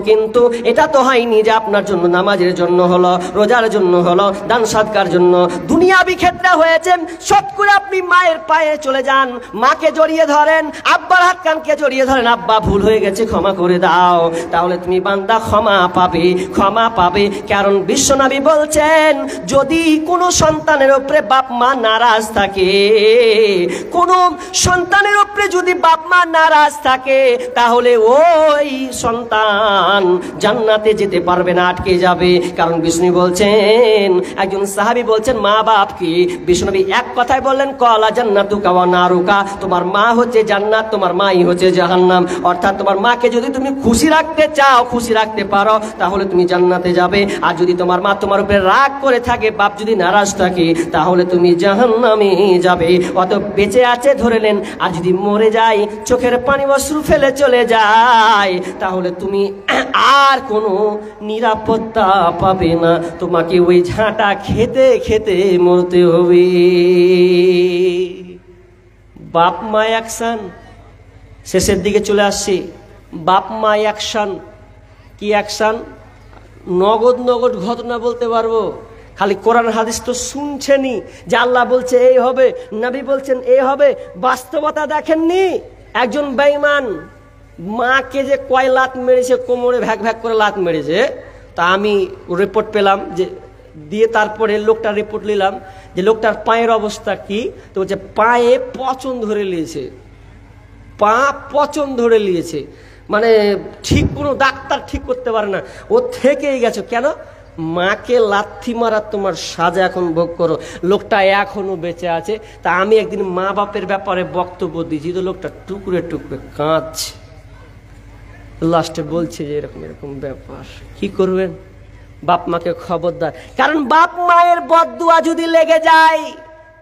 এটা তো হয়নি যে আপনার জন্য নামাজের জন্য হলো, রোজা রোজার জন্য হলো, দান সদকার জন্য, দুনিয়াবি ক্ষেত্রে হয়েছে, সব করে আপনি মায়ের পায়ে চলে যান, মাকে জড়িয়ে ধরেন, আব্বার হাত কানকে জড়িয়ে ধরেন, আব্বা ভুল হয়ে গেছে ক্ষমা করে দাও, তাহলে তুমি বান্দা ক্ষমা পাবে, ক্ষমা পাবে। কারণ বিশ্বনবী বলছেন, যদি কোনো সন্তানের উপরে বাপ মা নারাজ থাকে, কোনো সন্তানের উপরে যদি বাপ মা নারাজ থাকে, তাহলে ওই সন্তান জান্নাতে যেতে পারবে না, আটকে যাবে। কারণ বিষ্ণু বলছেন, একজন সাহাবী বলছেন মা বাপ কি, বিষ্ণুনবী এক কথায় বললেন, কলা জান্নাতুকা ওয়া নারুকা, তোমার মা হচ্ছে জান্নাত, তোমার মাই হচ্ছে জাহান্নাম। অর্থাৎ তোমার মাকে যদি তুমি খুশি রাখতে চাও, খুশি রাখতে পারো, তাহলে তুমি জান্নাতে যাবে। আর যদি তোমার মা তোমার উপরে রাগ করে থাকে, বাপ যদি নারাজ থাকে, তাহলে তুমি জাহান্নামে যাবে। অত বেঁচে আছে ধরে নেন, আর যদি মরে যায়, চোখের পানি অশ্রু ফেলে চলে যায়, তাহলে তুমি আর কোনো নিরাপত্তা পাবে না, তোমাকে ওই ঝাঁটা খেতে খেতে মরতে হবে। বাপ মা অ্যাকশন, শেষের দিকে চলে আসছি। বাপ মা অ্যাকশন, কি অ্যাকশন? নগদ নগদ ঘটনা বলতে পারবো, খালি কোরআন হাদিস তো শুনছেনি যে আল্লাহ বলছে এই হবে, নবী বলছেন এই হবে, বাস্তবতা দেখেননি। একজন বেঈমান মাকে যে কয় লাত মেরেছে, কোমরে ভ্যাক ভ্যাক করে লাত মেরেছে, তা আমি রিপোর্ট পেলাম যে দিয়ে, তারপরে লোকটার রিপোর্ট নিলাম যে লোকটার পায়ের অবস্থা কি, তো বলছে পায়ে পচন ধরে নিয়েছে, পা পচন ধরে নিয়েছে, মানে ঠিক কোনো ডাক্তার ঠিক করতে পারে না, ও থেকেই গেছে। কেন? মাকে লাথি মারা তোমার সাজা এখন ভোগ করো। লোকটা এখনো বেঁচে আছে। তা আমি একদিন মা বাপের ব্যাপারে বক্তব্য দিয়েছি, তো লোকটা টুকরে টুকরে কাঁদছে, লাস্টে বলছে যে এরকম এরকম ব্যাপার। কি করবেন? বাপ মাকে খবরদার, কারণ বাপ মায়ের বদদুয়া যদি লেগে যায়,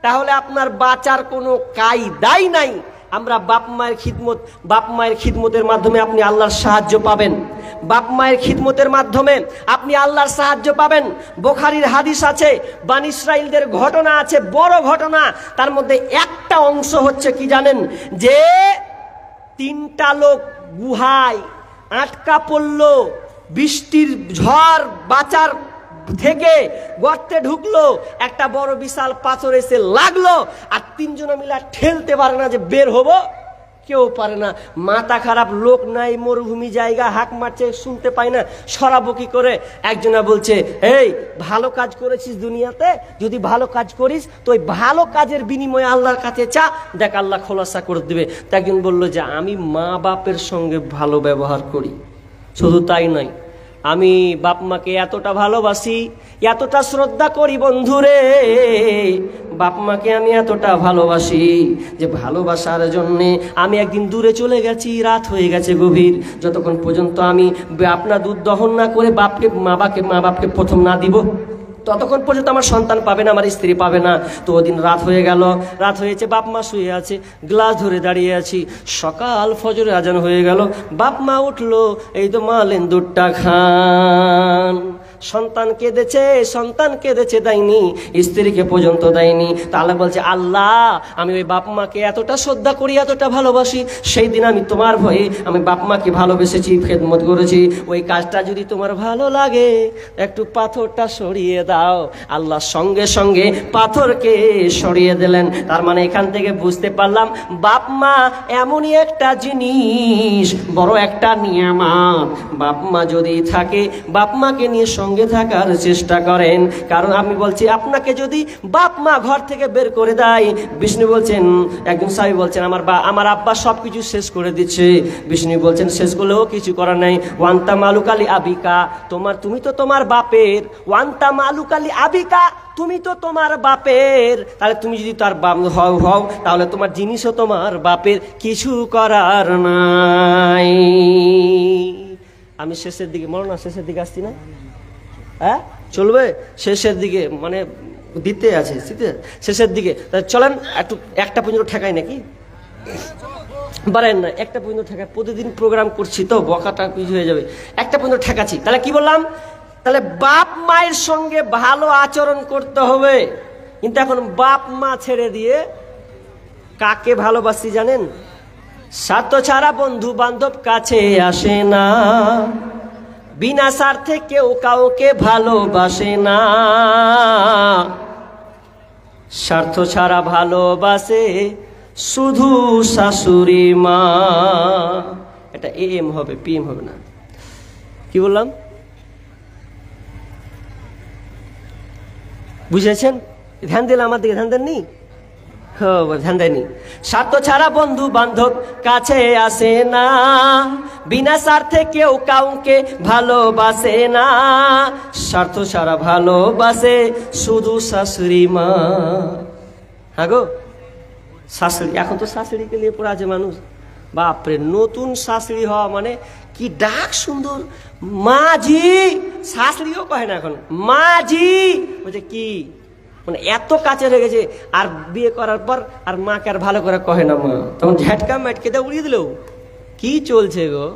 তাহলে আপনার বাঁচার কোনো কায়দাই নাই। আমরা বাপ মায়ের খিদমতের মাধ্যমে আপনি আল্লাহর সাহায্য পাবেন, বাপ মায়ের খিদমতের মাধ্যমে আপনি আল্লাহর সাহায্য পাবেন। বুখারীর হাদিস আছে, বনী ইসরাইলদের ঘটনা আছে, বড় ঘটনা। তার মধ্যে একটা অংশ হচ্ছে কি জানেন, যে 3টা লোক গুহায় আটকা পড়লো, বৃষ্টির ঝড় বাঁচার থেকে গর্তে ঢুকলো, একটা বড় বিশাল পাথর এসে লাগলো, আর 3জনে মিলে ঠেলতে পারে না যে বের হবো, কেউ পারে না। মাথা খারাপ, লোক নাই, মরুভূমি জায়গা, হাঁক মারছে, শুনতে পাই না, সরাবো কি করে? একজনা বলছে, এই ভালো কাজ করেছিস দুনিয়াতে, যদি ভালো কাজ করিস তো ওই ভালো কাজের বিনিময়ে আল্লাহর কাছে চা, দেখ আল্লাহ খোলাসা করে দেবে। তো একজন বললো যে আমি মা বাপের সঙ্গে ভালো ব্যবহার করি, শুধু তাই নয়, আমি বাপ মাকে এতটা ভালোবাসি, এতটা শ্রদ্ধা করি, বন্ধুরে বাপ মাকে আমি এতটা ভালোবাসি যে ভালোবাসার জন্যে আমি একদিন দূরে চলে গেছি, রাত হয়ে গেছে গভীর, যতক্ষণ পর্যন্ত আমি আপনার দুধ দহন না করে মা বাপকে প্রথম না দিব, ততক্ষণ পর্যন্ত আমার সন্তান পাবে না, আমার স্ত্রী পাবে না। তো ওদিন রাত হয়ে গেল, রাত হয়েছে, বাপ মা শুয়ে আছে, গ্লাস ধরে দাঁড়িয়ে আছি, সকাল ফজরে আজান হয়ে গেল, বাপ মা উঠলো, এই তো মা লেন দুধটা খান। সন্তান কেঁদেছে, দেয়নি, স্ত্রীকে পর্যন্ত দেয়নি। তাহলে বলছে, আল্লাহ আমি ওই বাপ মাকে এতটা শ্রদ্ধা করি, এতটা ভালোবাসি, সেই দিন আমি তোমার ভয়ে আমি বাপ মাকে ভালোবেসেছি, খেদমত করেছি, ওই কাজটা যদি তোমার ভালো লাগে একটু পাথরটা সরিয়ে দাও। আল্লাহ সঙ্গে সঙ্গে পাথরকে সরিয়ে দিলেন। তার মানে এখান থেকে বুঝতে পারলাম, বাপ মা এমনই একটা জিনিস, বড় একটা নিয়ামত। বাপ মা যদি থাকে, বাপ মাকে নিয়ে সঙ্গে থাকার চেষ্টা করেন। কারণ আমি বলছি, আপনাকে যদি বাপ মা ঘর থেকে বের করে দেয়, বিষ্ণু বলছেন, একজন সাহেব বলছেন, আমার আব্বা সবকিছু শেষ করে দিচ্ছে। বিষ্ণু বলছেন, শেষ করলেও কিছু করার নাই। ওয়ান্তা মালুকালি আবিকা, তুমি তো তোমার বাপের, ওয়ান্তা মালুকালি আবিকা, তুমি তো তোমার বাপের, তাহলে তুমি যদি তার বাপ হও তাহলে তোমার জিনিসও তোমার বাপের, কিছু করার নাই। আমি শেষের দিকে, মরনা শেষের দিকে আসছি না? হ্যাঁ চলবে, শেষের দিকে মানে দিতে আছে শেষের দিকে। চলেন একটু একটা পর্যন্ত ঠেকাই নাকি? পারেন না, একটা পর্যন্ত ঠেকায়, প্রতিদিন প্রোগ্রাম করছি তো বকাটা কিছু হয়ে যাবে, একটা পর্যন্ত ঠেকাচ্ছি। তাহলে কি বললাম? তাহলে বাপ মায়ের সঙ্গে ভালো আচরণ করতে হবে। কিন্তু এখন বাপ মা ছেড়ে দিয়ে কাকে ভালোবাসি জানেন? স্বার্থ ছাড়া বন্ধু বান্ধব কাছে আসে না, বিনা স্বার্থে কেউ কাউকে ভালোবাসে না, স্বার্থ ছাড়া ভালোবাসে শুধু শাশুড়ি মা। এটা এম হবে, পিএম হবে না। কি বললাম বুঝেছেন? ধ্যান দিলে আমার দিকে ধ্যান দেননি? ধ্যান দেয়নি। স্বার্থ ছাড়া বন্ধু বান্ধব কাছে আসে না, বিনা স্বার্থে কেউ কাউকে ভালোবাসে না, স্বার্থ ছাড়া ভালোবাসে শুধু শাশুড়ি মা। হ্যাঁ গো, শাশুড়ি, এখন তো শাশুড়িকে নিয়ে পড়ে আছে মানুষ। বাপরে, নতুন শাশুড়ি হওয়া মানে কি ডাক সুন্দর, মাঝি। শাশুড়িও কয় না এখন, মাঝি বলছে কি, মানে এত কাছে হয়ে গেছে। আর বিয়ে করার পর আর মাকে আর ভালো করে কহে না মা, তখন ঝাটকা ম্যাটকে দিয়ে উড়িয়ে দিল। কি চলছে গো?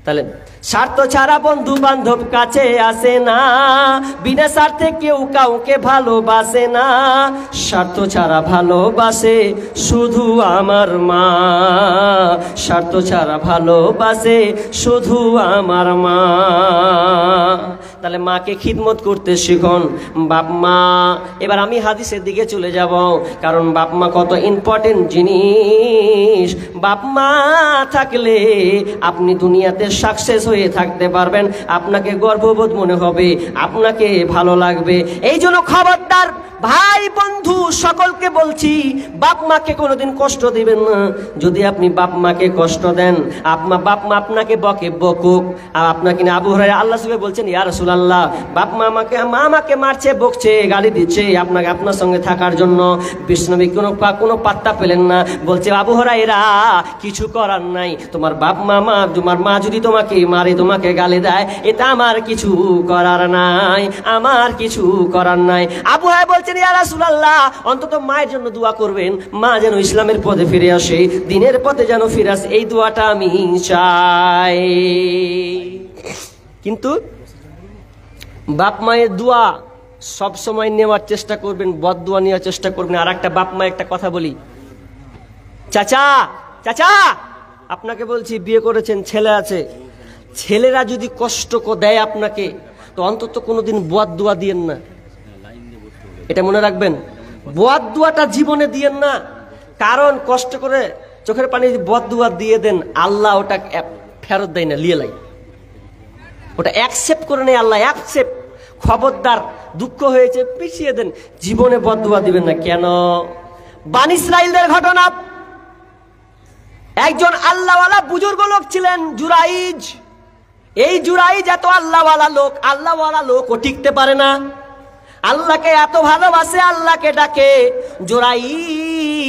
তাহলে স্বার্থ ছাড়া বন্ধু বান্ধব কাছে আসে না, বিনা স্বার্থে কেউ কাউকে ভালোবাসে না, স্বার্থ ছাড়া ভালোবাসে শুধু আমার মা, স্বার্থ ছাড়া ভালোবাসে শুধু আমার মা। তাহলে মাকে খিদমত করতে শিখুন বাপ মা। এবার আমি হাদিসের দিকে চলে যাব, কারণ বাপ মা কত ইম্পর্টেন্ট জিনিস। বাপ মা থাকলে আপনি দুনিয়াতে সাকসেস হয়ে থাকতে পারবেন, আপনাকে গর্ববোধ মনে হবে, আপনাকে ভালো লাগবে। এই জন্য খবরদার ভাই বন্ধু সকলকে বলছি, বাপ মাকে কোনোদিন কষ্ট দিবেন না। যদি আপনি বাপ মাকে কষ্ট দেন, বাপ মা আপনাকে বকে বকুক। আর আপনাকে আবু হুরায়রা আল্লাহ সুবহানাহু বলছেন, ইয়া রাসূলুল্লাহ, বাপ মা আমাকে মারছে, বকছে, গালি দিচ্ছে আপনাকে আপনার সঙ্গে থাকার জন্য। বিষ্ণুনবী কোনো পাত্তা পেলেন না, বলছে আবু হুরায়রা কিছু করার নাই, তোমার বাপ মা তোমার মা যদি তোমাকে মারে, তোমাকে গালি দেয়, এটা আমার কিছু করার নাই, আমার কিছু করার নাই। আবু হুরায়রা বলছেন, ইয়া রাসূলুল্লাহ, অন্তত মায়ের জন্য দোয়া করবেন, মা যেন ইসলামের পথে ফিরে আসে, দ্বীনের পথে যেন ফিরে আসে, এই দোয়াটা আমি চাই। কিন্তু বাপ মায়ের দোয়া সব সময় নেওয়ার চেষ্টা করবেন, বদ দোয়া নেওয়ার চেষ্টা করবেন। আর একটা বাপ মা একটা কথা বলি, চাচা চাচা আপনাকে বলছি, বিয়ে করেছেন, ছেলে আছে, ছেলেরা যদি কষ্ট দেয় আপনাকে, তো অন্তত কোনোদিন বদ দোয়া দিয়েন না, এটা মনে রাখবেন। বদ দোয়াটা জীবনে দিয়েন না, কারণ কষ্ট করে চোখের পানি বদ দোয়া দিয়ে দেন, আল্লাহ ওটা ফেরত দেয় না, লিয়ে লাই, ওটা অ্যাকসেপ্ট করে নেয় আল্লাহ, অ্যাকসেপ্ট। খবরদার, দুঃখ হয়েছে পিছিয়ে দেন, জীবনে বদ দোয়া দিবেন না। কেন? বনী ইসরাইলদের ঘটনা, একজন আল্লাহওয়ালা বুজুর্গ লোক ছিলেন জুরাইজ। এই জুরাইজ এত আল্লাহওয়ালা লোক ও টিকতে পারে না, আল্লাহকে এত ভালোবাসে, আল্লাহকে ডাকে। জুরাইজ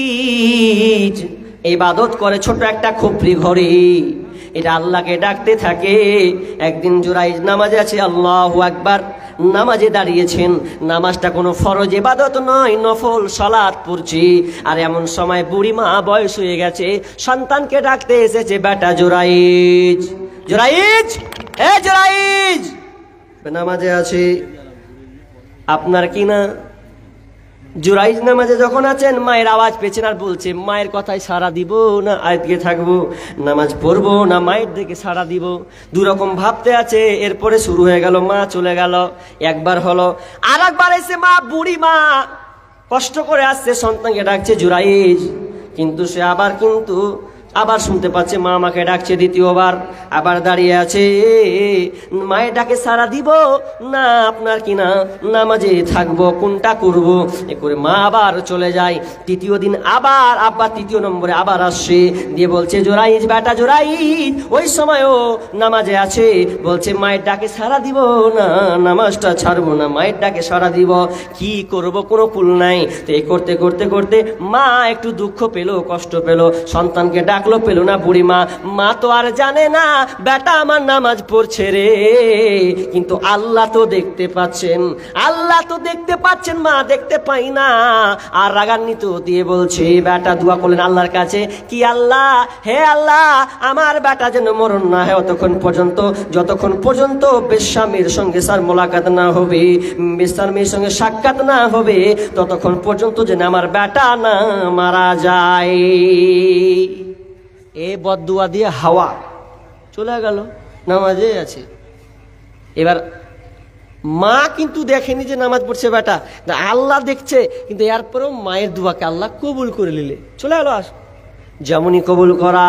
ইবাদত করে ছোট একটা খুপড়ি ঘরে, এটা আল্লাহকে ডাকতে থাকে। একদিন জুরাইজ নামাজে আছে, আল্লাহু আকবার, নামাজে দাঁড়িয়েছেন, নামাজটা কোনো ফরজ ইবাদত নয়, নফল সালাত পড়ছি। আর এমন সময় বুড়ি মা বয়স হয়ে গেছে, সন্তানকে ডাকতে এসেছে, বেটা জুরাইজ, জুরাইজ, এ জুরাইজ, নামাজে আছে, আপনার কি না? জুরাইজ নামাজে যখন আছেন, মায়ের আওয়াজ পেয়েছেন, আর বলছে, মায়ের কথায় সাড়া দিব না আজকে থাকবো, নামাজ পড়বো না মায়ের দিকে সাড়া দিব, দুরকম ভাবতে আছে। এরপরে শুরু হয়ে গেল, মা চলে গেল, একবার হলো, আর একবার এসে মা, বুড়ি মা কষ্ট করে আসছে, সন্তানকে ডাকছে জুরাইজ, কিন্তু সে আবার শুনতে পাচ্ছে মা আমাকে ডাকছে, দ্বিতীয়বার আবার দাঁড়িয়ে আছে, মায়ের ডাকে সাড়া দিব না আপনার কিনা নামাজে থাকবো, কোনটা করব? এ করে মা আবার চলে যায়। তৃতীয় দিন আবার তৃতীয় নম্বরে আবার আসছে, দিয়ে বলছে, জুরাইজ, বেটা জুরাইজ, ওই সময়ও নামাজে আছে, বলছে মায়ের ডাকে সাড়া দিব না, নামাজটা ছাড়বো না, মায়ের ডাকে সাড়া দিব, কি করব কোনো কুল নাই। তো এই করতে করতে করতে মা একটু দুঃখ পেল, কষ্ট পেল, সন্তানকে ডাকলো, পেল না। বুড়ি মা তো আর জানে না বেটা আমার নামাজ পড়ছে রে, কিন্তু আল্লাহ তো দেখতে পাচ্ছেন, মা দেখতে পাই না। আর রাগান্বিত দিয়ে বলছে, বেটা দোয়া করলেন আল্লাহর কাছে, কি আল্লাহ, হে আল্লাহ, আমার বেটা যেন মরণ না হয় যতক্ষণ পর্যন্ত বেশ্যামীর সঙ্গে স্যার মোলাকাত না হবে, বেশ্যামীর সঙ্গে সাক্ষাৎ না হবে, ততক্ষণ পর্যন্ত যেন আমার বেটা না মারা যায়। এ বদদুয়া দিয়ে হাওয়া চলে গেল, নামাজে আছে। এবার মা কিন্তু দেখেনি যে নামাজ পড়ছে বেটা, আল্লাহ দেখছে, কিন্তু এরপরেও মায়ের দুয়াকে আল্লাহ কবুল করে নিলে চলে এলো। যেমনই কবুল করা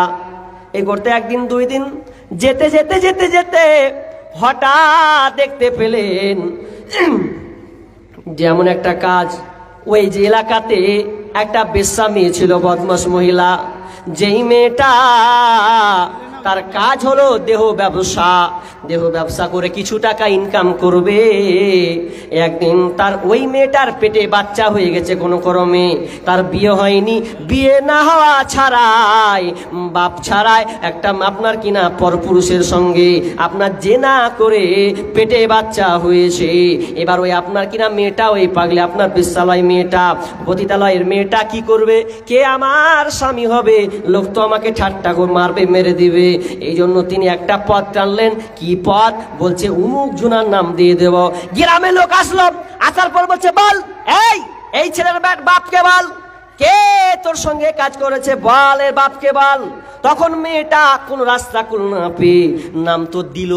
এই করতে একদিন দুই দিন যেতে যেতে যেতে যেতে হঠাৎ দেখতে পেলেন যেমন একটা কাজ, ওই যে এলাকাতে একটা বেশ্যা মেয়ে ছিল, বদমাশ মহিলা, যেই মেয়েটা তার কাজ হলো দেহ ব্যবসা করে কিছু টাকা ইনকাম করবে। একদিন তার ওই মেয়েটার পেটে বাচ্চা হয়ে গেছে কোনো ক্রমে, তার বিয়ে হয়নি, বিয়ে না হওয়া ছাড়াই বাপ ছাড়াই একটা আপনার কিনা পরপুরুষের সঙ্গে আপনার জেনা করে পেটে বাচ্চা হয়েছে। এবার ওই আপনার কিনা মেয়েটা, ওই পাগলে আপনার বিশ্বলয় মেয়েটা, পতিতালয়ের মেয়েটা কি করবে, কে আমার স্বামী হবে, লোক তো আমাকে ঠাট্টা করে মারবে, মেরে দিবে। এই জন্য তিনি একটা পথ টানলেন। কি পথ? বলছে উমুক জুনার নাম দিয়ে দেব। গ্রামের লোক আসলো, আসার পর বলছে বল এই ছেলের বাপকে বল, কে তোর সঙ্গে কাজ করেছে, বল এর বাপকে বল। তখন মেয়েটা কোন রাস্তা কোন না পেয়ে নাম তো দিল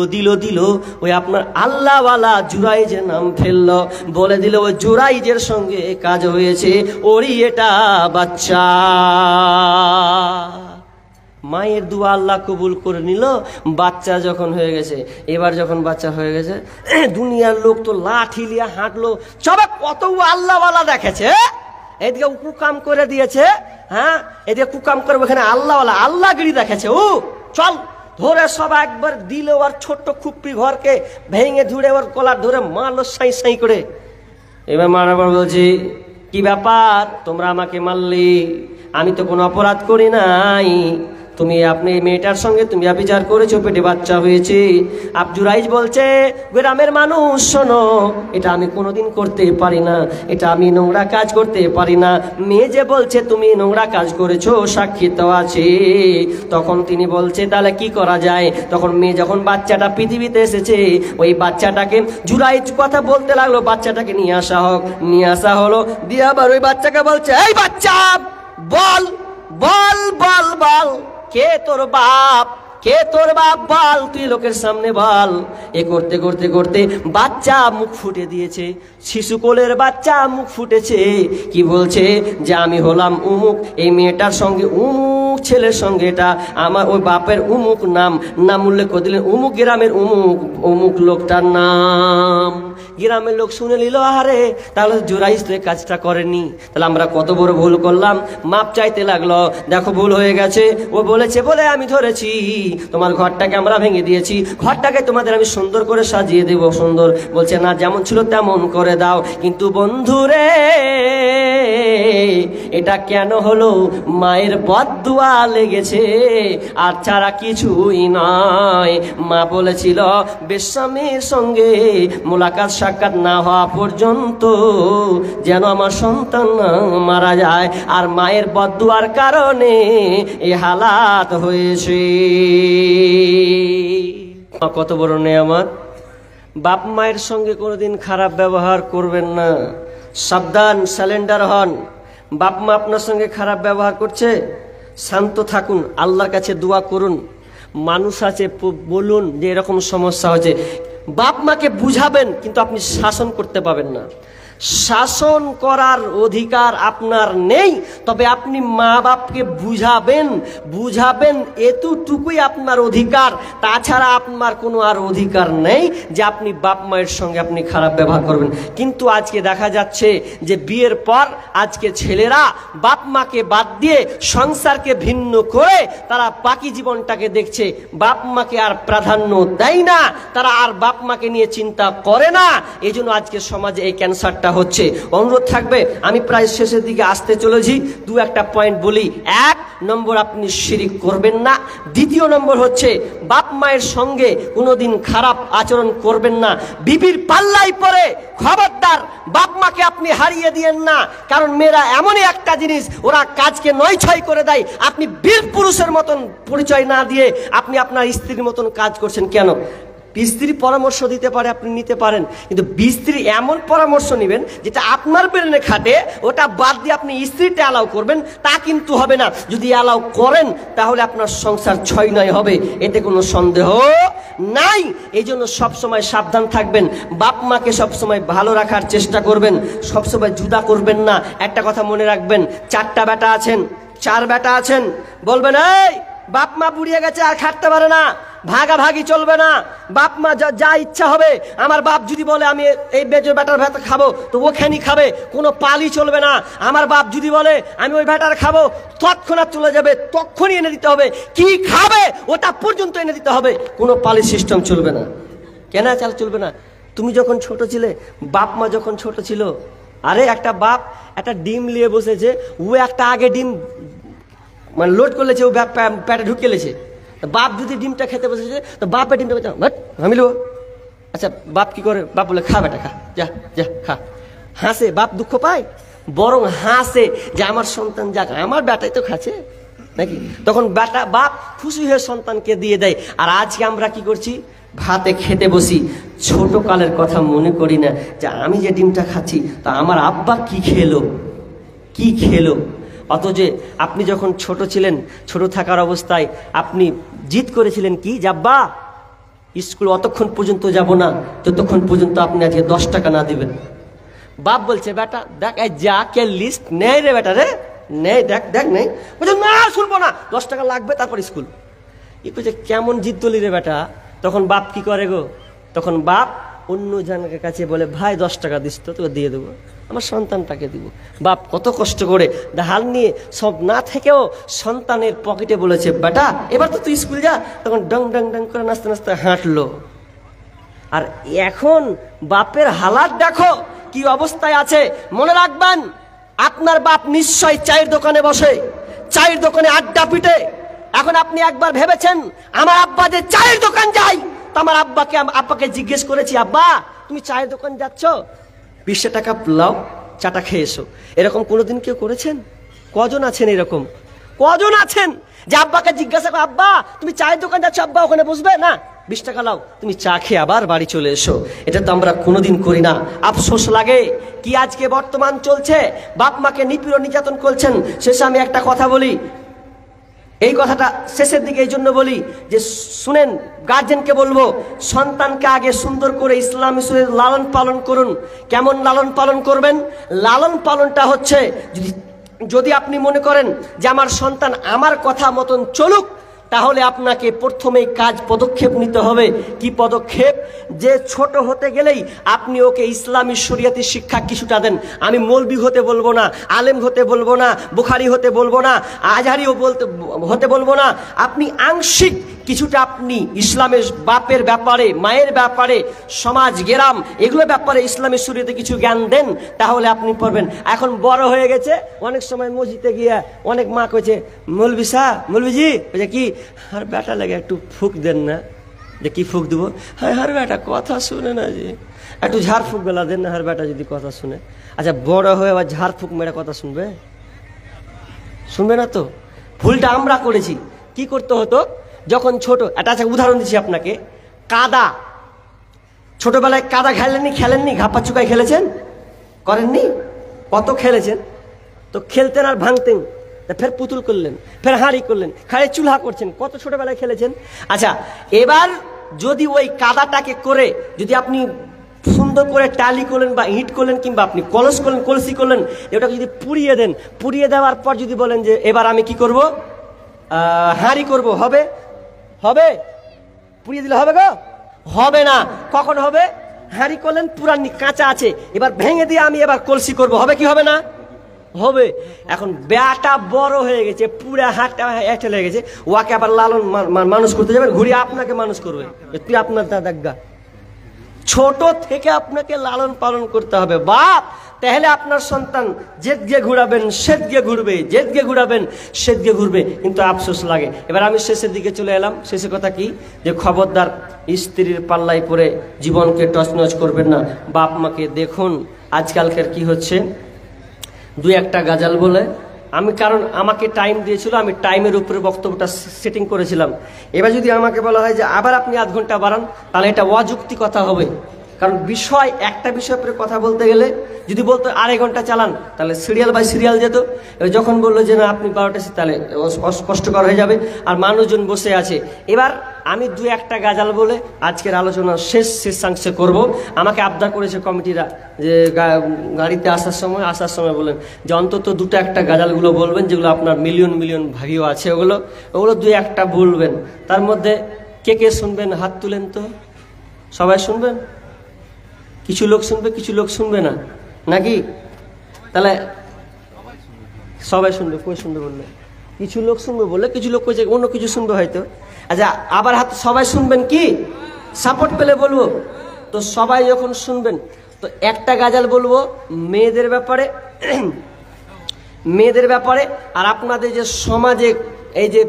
ওই আপনার আল্লাহওয়ালা জুরাইজের নাম ফেললো, বলে দিল ওই জুরাইজের সঙ্গে কাজ হয়েছে, ওরই এটা বাচ্চা। মায়ের দুয়া আল্লাহ কবুল করে নিল। বাচ্চা যখন হয়ে গেছে, এবার যখন বাচ্চা হয়ে গেছে, দুনিয়ার লোক তো লাঠি লিয়া হাঁটলো, সবাই কত আল্লাহওয়ালা দেখেছে, এদিকে কুকাম করে দিয়েছে, হ্যাঁ এদিকে কুকাম করবে, এখানে আল্লাহওয়ালা আল্লাহগিরি দেখেছে। চল ধরে সব একবার দিল, আর ছোট্ট খুপ্পি ঘরকে ভেঙে ধুড়ে ওর কলার ধরে মারলো সাই সাই করে। এবার মারাবার বলছি, কি ব্যাপার তোমরা আমাকে মারলে, আমি তো কোনো অপরাধ করি নাই, আপনি মেয়েটার সঙ্গে তুমি বিচার করেছো, পেটে বাচ্চা হয়েছে। জুরাইজ বলছে, গ্রামের মানুষ শোনো, এটা আমি কোনোদিন করতে পারি না, এটা আমি নোংরা কাজ করতে পারি না। মেয়ে যে বলছে তুমি নোংরা কাজ করেছো, সাক্ষী তো আছে। তখন তিনি বলছে তাহলে কি করা যায়। তখন মেয়ে যখন বাচ্চাটা পৃথিবীতে এসেছে, ওই বাচ্চাটাকে জুরাইজ কথা বলতে লাগলো, বাচ্চাটাকে নিয়ে আসা হোক। নিয়ে আসা হলো, দিয়ে আবার ওই বাচ্চাকে বলছে, এই বাচ্চা বল বল বল বল, কে তোর বাপ, কে তোর বাপ বল, তুই লোকের সামনে বল। এ করতে করতে করতে বাচ্চা মুখ ফুটে দিয়েছে, শিশু কোলের বাচ্চা মুখ ফুটেছে। কি বলছে যে আমি হলাম উমুক, এই মেয়েটার সঙ্গে উমুক ছেলের সঙ্গে এটা আমার ওই বাপের উমুক নাম উল্লেখ করে দিলেন, উমুক গ্রামের উমুক লোকটার নাম। গ্রামের লোক শুনে নিল, আরে তাহলে জুরাইজ তো কাজটা করেনি, তাহলে আমরা কত বড় ভুল করলাম। মাপ চাইতে লাগলো, দেখো ভুল হয়ে গেছে, ও বলেছে বলে আমি ধরেছি, তোমার ঘরটাকে আমরা ভেঙে দিয়েছি, ঘরটাকে তোমাদের আমি সুন্দর করে সাজিয়ে দেব। সুন্দর বলছে না, যেমন ছিল তেমন করে দাও। কিন্তু বন্ধুরে, এটা কেন হলো, মায়ের বদদুয়া লেগেছে, আর ছাড়া কিছুই নয়। মা বলেছিল বেশ্যামের সঙ্গে মোলাকাত সাক্ষাৎ না হওয়া পর্যন্ত যেন আমার সন্তান মারা যায়, আর মায়ের বদদুয়ার কারণে এই হালাত হয়েছে। কত বড় নেয়ামত। বাপ মায়ের সঙ্গে কোনোদিন খারাপ ব্যবহার করবেন না, সাবধান, স্যালেন্ডার হন। বাপ মা আপনার সঙ্গে খারাপ ব্যবহার করছে, শান্ত থাকুন, আল্লাহর কাছে দোয়া করুন। মানুষ আছে, বলুন যে এরকম সমস্যা হয়েছে, বাপ মাকে বুঝাবেন, কিন্তু আপনি শাসন করতে পারবেন না। শাসন করার অধিকার আপনার নেই, তবে আপনি মা বাপকে বুঝাবেন, এতটুকুই আপনার অধিকার। তাছাড়া আপনার কোনো আর অধিকার নেই যে আপনি বাপ মায়ের সঙ্গে আপনি খারাপ ব্যবহার করবেন। কিন্তু আজকে দেখা যাচ্ছে যে বিয়ের পর আজকে ছেলেরা বাপ মাকে বাদ দিয়ে সংসারকে ভিন্ন করে তারা বাকি জীবনটাকে দেখছে, বাপ মাকে আর প্রাধান্য দেয় না, তারা আর বাপ মাকে নিয়ে চিন্তা করে না। এই জন্য আজকে সমাজে এই ক্যান্সারটা হচ্ছে। অনুরোধ থাকবে, আমি প্রায় শেষের দিকে আসতে চলেছি, দু একটা পয়েন্ট বলি। 1 নম্বর, আপনি শিরিক করবেন না। 2 নম্বর হচ্ছে বাপ মায়ের সঙ্গে কোনোদিন খারাপ আচরণ করবেন না। বিবির পাল্লাই পরে খবরদার বাপ মাকে আপনি হারিয়ে দিয়েন না, কারণ মেয়েরা এমনই একটা জিনিস, ওরা কাজকে 9-6 করে দেয়। আপনি বীর পুরুষের মতন পরিচয় না দিয়ে আপনি আপনার স্ত্রীর মতন কাজ করছেন কেন? স্ত্রী পরামর্শ দিতে পারে, আপনি নিতে পারেন, কিন্তু স্ত্রী এমন পরামর্শ নেবেন যেটা আপনার ব্রেনে খাটে, ওটা বাদ দিয়ে আপনি স্ত্রীটা অ্যালাউ করবেন, তা কিন্তু হবে না। যদি অ্যালাউ করেন তাহলে আপনার সংসার ছয় নয় হবে, এতে কোনো সন্দেহ নাই। এই জন্য সবসময় সাবধান থাকবেন, বাপ মাকে সবসময় ভালো রাখার চেষ্টা করবেন, সবসময় জুদা করবেন না। একটা কথা মনে রাখবেন, 4টা বেটা আছেন, 4 বেটা আছেন, বলবেন এই বাপ মা বুড়িয়ে গেছে আর খাটতে পারে না, ভাগাভাগি চলবে না, বাপ মা যা ইচ্ছা হবে। আমার বাপ যদি বলে আমি এই বেজর বেটার ভাত খাবো তো ওখানে খাবে, কোনো পালি চলবে না। আমার বাপ যদি বলে আমি ওই বেটার খাবো, তৎক্ষণাৎ চলে যাবে, তখনই এনে দিতে হবে। কি খাবে ওটা পর্যন্ত এনে দিতে হবে, কোনো পালি সিস্টেম চলবে না। কেন চাল চলবে না? তুমি যখন ছোট ছিলে, বাপ মা যখন ছোট ছিল, আরে একটা বাপ একটা ডিম নিয়ে বসেছে, ও একটা আগে ডিম মানে লোড করলেছে, ও পেটে ঢুকেলেছে। বাপ যদি ডিমটা খেতে বসেছে তো বাপের ডিমটা আমি নেবো। আচ্ছা বাপ কি করে? বাপ বলে খা বেটা খা, যা যা খা। হাসে, বাপ দুঃখ পায়? বরং হাসে যে আমার সন্তান যাক, আমার বেটাই তো খাচ্ছে নাকি। তখন বাপ খুশি হয়ে সন্তানকে দিয়ে দেয়। আর আজকে আমরা কি করছি? ভাতে খেতে বসি, ছোট কালের কথা মনে করি না যে আমি যে ডিমটা খাচ্ছি তা আমার আব্বা কি খেলো। অথচ আপনি যখন ছোট ছিলেন, ছোট থাকার অবস্থায় আপনি জিদ করেছিলেন কি, যাব্বা স্কুল অতক্ষণ পর্যন্ত যাব না যতক্ষণ পর্যন্ত আপনি আজকে 10 টাকা না দিবেন। বাপ বলছে বেটা দেখ যা কে লিস্ট নেই রে বেটা রে, নেই দেখ নেই, বলছে না শুনবো না, 10 টাকা লাগবে তারপর স্কুল। বলছে কেমন জিদ দলি রে বেটা। তখন বাপ কি করে গো? তখন বাপ অন্য জনের কাছে বলে ভাই 10 টাকা দিস তো, তোকে দিয়ে দেবো, আমার সন্তানটাকে দিব। বাপ কত কষ্ট করে হাল নিয়ে সব না থেকেও সন্তানের পকেটে বলেছে বেটা এবার তো তুই স্কুল যা। তখন ডং ডং ডং করে নাচতে নাচতে হাঁটলো। আর এখন বাপের হালাত দেখো কি অবস্থায় আছে। মনে রাখবেন, আপনার বাপ নিশ্চয় চায়ের দোকানে বসে, চায়ের দোকানে আড্ডা পিটে। এখন আপনি একবার ভেবেছেন আমার আব্বা যে চায়ের দোকান যায়, তো আমার আব্বাকে জিজ্ঞেস করেছি আব্বা তুমি চায়ের দোকান যাচ্ছ, 20 টাকা লাও, চাটা খেয়ে এসো। এরকম কোনোদিন কেউ করেছেন? কজন আছেন এরকম? কজন আছেন যে আব্বাকে জিজ্ঞাসা করে আব্বা তুমি চায়ের দোকান যাচ্ছ, আব্বা ওখানে বসবে না, 20 টাকা লাও, তুমি চা খেয়ে আবার বাড়ি চলে এসো। এটা তো আমরা কোনোদিন করি না। আফসোস লাগে কি আজকে বর্তমান চলছে, বাপ মাকে নিপীড়ন নির্যাতন করছেন। শেষে আমি একটা কথা বলি, এই কথাটা শেষের দিকে এই জন্য বলি যে শুনেন, গার্জেনকে বলবো সন্তানকে আগে সুন্দর করে ইসলামী শরীয়তে লালন পালন করুন। কেমন লালন পালন করবেন? লালন পালনটা হচ্ছে যদি আপনি মনে করেন যে আমার সন্তান আমার কথা মতন চলুক, তাহলে আপনাকে প্রথমেই পদক্ষেপ নিতে হবে। কি পদক্ষেপ? যে ছোট হতে গেলেই আপনি ওকে ইসলামী শরীয়তের শিক্ষা কিছুটা দেন। আমি মৌলবি হতে বলবো না, আলেম হতে বলবো না, বুখারি হতে বলবো না, আজহারিও হতে বলবো না। আপনি আংশিক কিছুটা আপনি ইসলামের বাপের ব্যাপারে, মায়ের ব্যাপারে, সমাজ গ্রাম এগুলোর ব্যাপারে ইসলামী শরীয়তে কিছু জ্ঞান দেন, তাহলে আপনি পড়বেন। এখন বড় হয়ে গেছে, অনেক সময় মসজিদে গিয়ে অনেক মা কইছে মৌলবি সাহ, মৌলবিজি বলছে কি আর বেটা লাগে একটু ফুক দেন না। যে কি ফুক দেবো? হ্যাঁ হার বেটা কথা শুনে না, যে একটু ঝাড় ফুক বেলা দেন না, হার বেটা যদি কথা শুনে। আচ্ছা বড় হয়ে আবার ঝাড় ফুক মেরে কথা শুনবে? শুনবে না তো। ভুলটা আমরা করেছি। কি করতে হতো যখন ছোট? একটা আচ্ছা উদাহরণ দিচ্ছি আপনাকে, কাদা। ছোটবেলায় কাদা খেলেননি? ঘাপা চুকায় খেলেছেন? করেননি? কত খেলেছেন? তো খেলতেন আর ভাঙতেন, ফের পুতুল করলেন, ফের হাঁড়ি করলেন, খাড়ে চুলহা করছেন, কত ছোটবেলায় খেলেছেন। আচ্ছা এবার যদি ওই কাদাটাকে করে যদি আপনি সুন্দর করে টালি করলেন বা ইট করলেন কিংবা আপনি কলস করলেন, কলসি করলেন, এটাকে যদি পুড়িয়ে দেন, পুড়িয়ে দেওয়ার পর যদি বলেন যে এবার আমি কি করব, হাঁড়ি করব, হবে? হবে? পুড়িয়ে দিলে হবে গো? হবে না। কখন হবে? হাঁড়ি করলেন পুরান কাঁচা আছে, এবার ভেঙে দিয়ে আমি এবার কলসি করব, হবে কি হবে না? হবে। এখন বেটা বড় হয়ে গেছে, পুরা হাতটা এঁটে লেগে গেছে, ওকে আবার লালন মানুষ করতে যাবেন, ঘুরিয়ে আপনাকে মানুষ করবে, তুই আপনার দাদা। ছোট থেকে আপনাকে লালন পালন করতে হবে বাপ, তাহলে আপনার সন্তান যেদিকে ঘুরাবেন সেদিকে ঘুরবে, যেদিকে ঘুরাবেন সেদিকে ঘুরবে। কিন্তু আফসোস লাগে। এবার আমি শেষের দিকে চলে এলাম। শেষের কথা কি, যে খবরদার স্ত্রীর পাল্লায় পড়ে জীবনকে টচনচ করবেন না। বাপ মাকে দেখুন আজকালকার কি হচ্ছে, 2-1টা গাজাল বলে আমি, কারণ আমাকে টাইম দিয়েছিল, আমি টাইমের উপরে বক্তব্যটা সেটিং করেছিলাম। এবার যদি আমাকে বলা হয় যে আবার আপনি আধ ঘন্টা বাড়ান, তাহলে এটা অযুক্তি কথা হবে। কারণ একটা বিষয় পরে কথা বলতে গেলে যদি বলতো 2.5 ঘন্টা চালান, তাহলে সিরিয়াল বাই সিরিয়াল যেত। যখন বললো যে না আপনি 12টা, তাহলে কষ্টকর হয়ে যাবে, আর মানুষজন বসে আছে। এবার আমি 2-1টা গাজাল বলে আজকের আলোচনা শেষাংশে করব। আমাকে আবদার করেছে কমিটিরা যে গাড়িতে আসার সময় বলেন যে অন্তত 2-1টা গাজালগুলো বলবেন, যেগুলো আপনার মিলিয়ন মিলিয়ন ভাগিও আছে, ওগুলো 2-1টা বলবেন। তার মধ্যে কে শুনবেন হাত তুলেন তো। সবাই শুনবেন? কিছু লোক শুনবে, কিছু লোক শুনবে না, নাকি? তাহলে সবাই শুনবে। কই শুনবে বললে? কিছু লোক শুনবে বললে, কিছু লোক কইছে অন্য কিছু শুনবে হয়তো। আচ্ছা, আবার হাত সবাই শুনবেন কি? সাপোর্ট পেলে বলবো তো। সবাই যখন শুনবেন তো একটা গাজাল বলবো মেয়েদের ব্যাপারে। আর আপনাদের যে সমাজে এই যে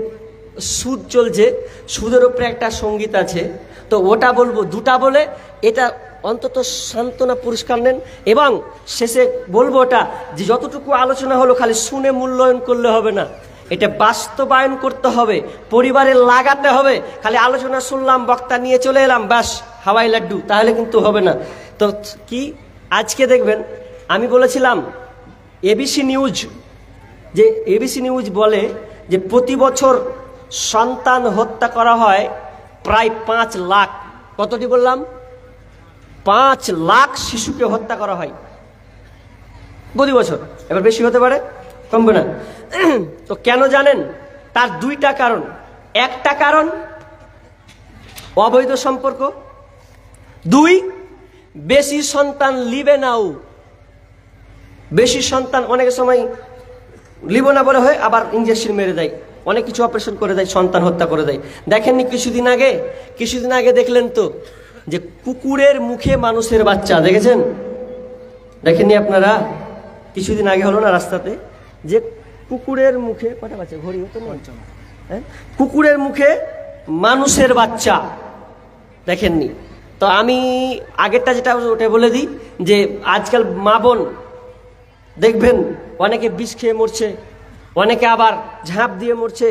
সুদ চলছে, সুদের উপরে একটা সঙ্গীত আছে, তো ওটা বলবো। 2টা বলে এটা অন্তত সান্ত্বনা পুরস্কার নেন। এবং শেষে বলবো ওটা যে যতটুকু আলোচনা হলো খালি শুনে মূল্যায়ন করলে হবে না, এটা বাস্তবায়ন করতে হবে, পরিবারে লাগাতে হবে। খালি আলোচনা শুনলাম, বক্তা নিয়ে চলে এলাম, ব্যাস হাওয়াই লাড্ডু, তাহলে কিন্তু হবে না। তো কি আজকে দেখবেন, আমি বলেছিলাম এবিসি নিউজ বলে যে প্রতি বছর সন্তান হত্যা করা হয় প্রায় 5 লাখ। কতটি বললাম? 5 লাখ শিশুকে হত্যা করা হয় প্রতি বছর। এবার বেশি হতে পারে, কমবে না। তো কেন জানেন? তার 2টা কারণ। একটা কারণ অবৈধ সম্পর্ক, 2 বেশি সন্তান লিবে নাও। বেশি সন্তান অনেক সময় লিব না বলে হয়, আবার ইঞ্জেকশন মেরে দেয়, অনেক কিছু অপারেশন করে দেয়, সন্তান হত্যা করে দেয়। দেখেননি কিছুদিন আগে দেখলেন তো যে কুকুরের মুখে মানুষের বাচ্চা দেখেছেন? দেখেননি আপনারা? কিছুদিন আগে হলো না রাস্তাতে, যে কুকুরের মুখে কটা বাচ্চা, ঘড়ি হতো না, কুকুরের মুখে মানুষের বাচ্চা দেখেননি? তো আমি আগেরটা যেটা ওটা বলে দিই যে আজকাল মা বোন দেখবেন অনেকে বিষ খেয়ে মরছে, অনেকে আবার ঝাঁপ দিয়ে মরছে,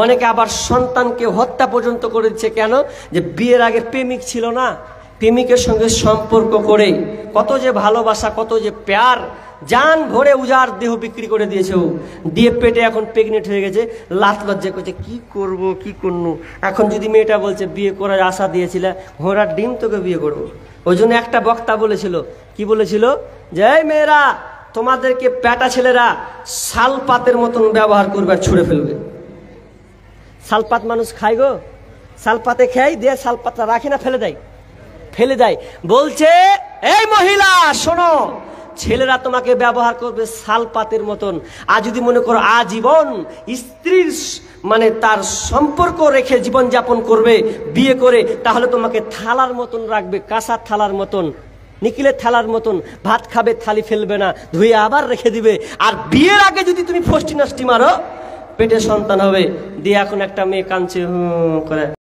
অনেকে আবার সন্তানকে হত্যা পর্যন্ত করে দিচ্ছে। কেন? যে বিয়ের আগে প্রেমিক ছিল না, প্রেমিকের সঙ্গে সম্পর্ক করে কত যে ভালোবাসা, কত যে প্যার, জান ভরে উজাড় দেহ বিক্রি করে দিয়েছে ও, দিয়ে পেটে এখন প্রেগনেন্ট হয়ে গেছে, লাত লজ্জা করছে, কি করব কি করবো। এখন যদি মেয়েটা বলছে বিয়ে করার আশা দিয়েছিল, ঘোড়ার ডিম তোকে বিয়ে করবো। ওই জন্য একটা বক্তা বলেছিল, কি বলেছিল, যে এই মেয়েরা, তোমাদেরকে প্যাটা ছেলেরা শালপাতের মতন ব্যবহার করবে আর ছুঁড়ে ফেলবে। শালপাত মানুষ খায় গো, শালপাতে খাই দিয়ে শালপাতটা রাখে না, ফেলে দেয়। বলছে এই মহিলা শোনো, ছেলেরা তোমাকে ব্যবহার করবে শালপাতের মতন। আর যদি মনে করো আজীবন স্ত্রীর মানে তার সম্পর্ক রেখে জীবন যাপন করবে বিয়ে করে, তাহলে তোমাকে থালার মতন রাখবে, কাঁসার থালার মতন, নিকিলের থালার মতন। ভাত খাবে, থালি ফেলবে না, ধুয়ে আবার রেখে দিবে। আর বিয়ের আগে যদি তুমি ফষ্টি নষ্টি মারো, পেটে সন্তান হবে। দিয়ে এখন একটা মেয়ে কাঁদছে করে।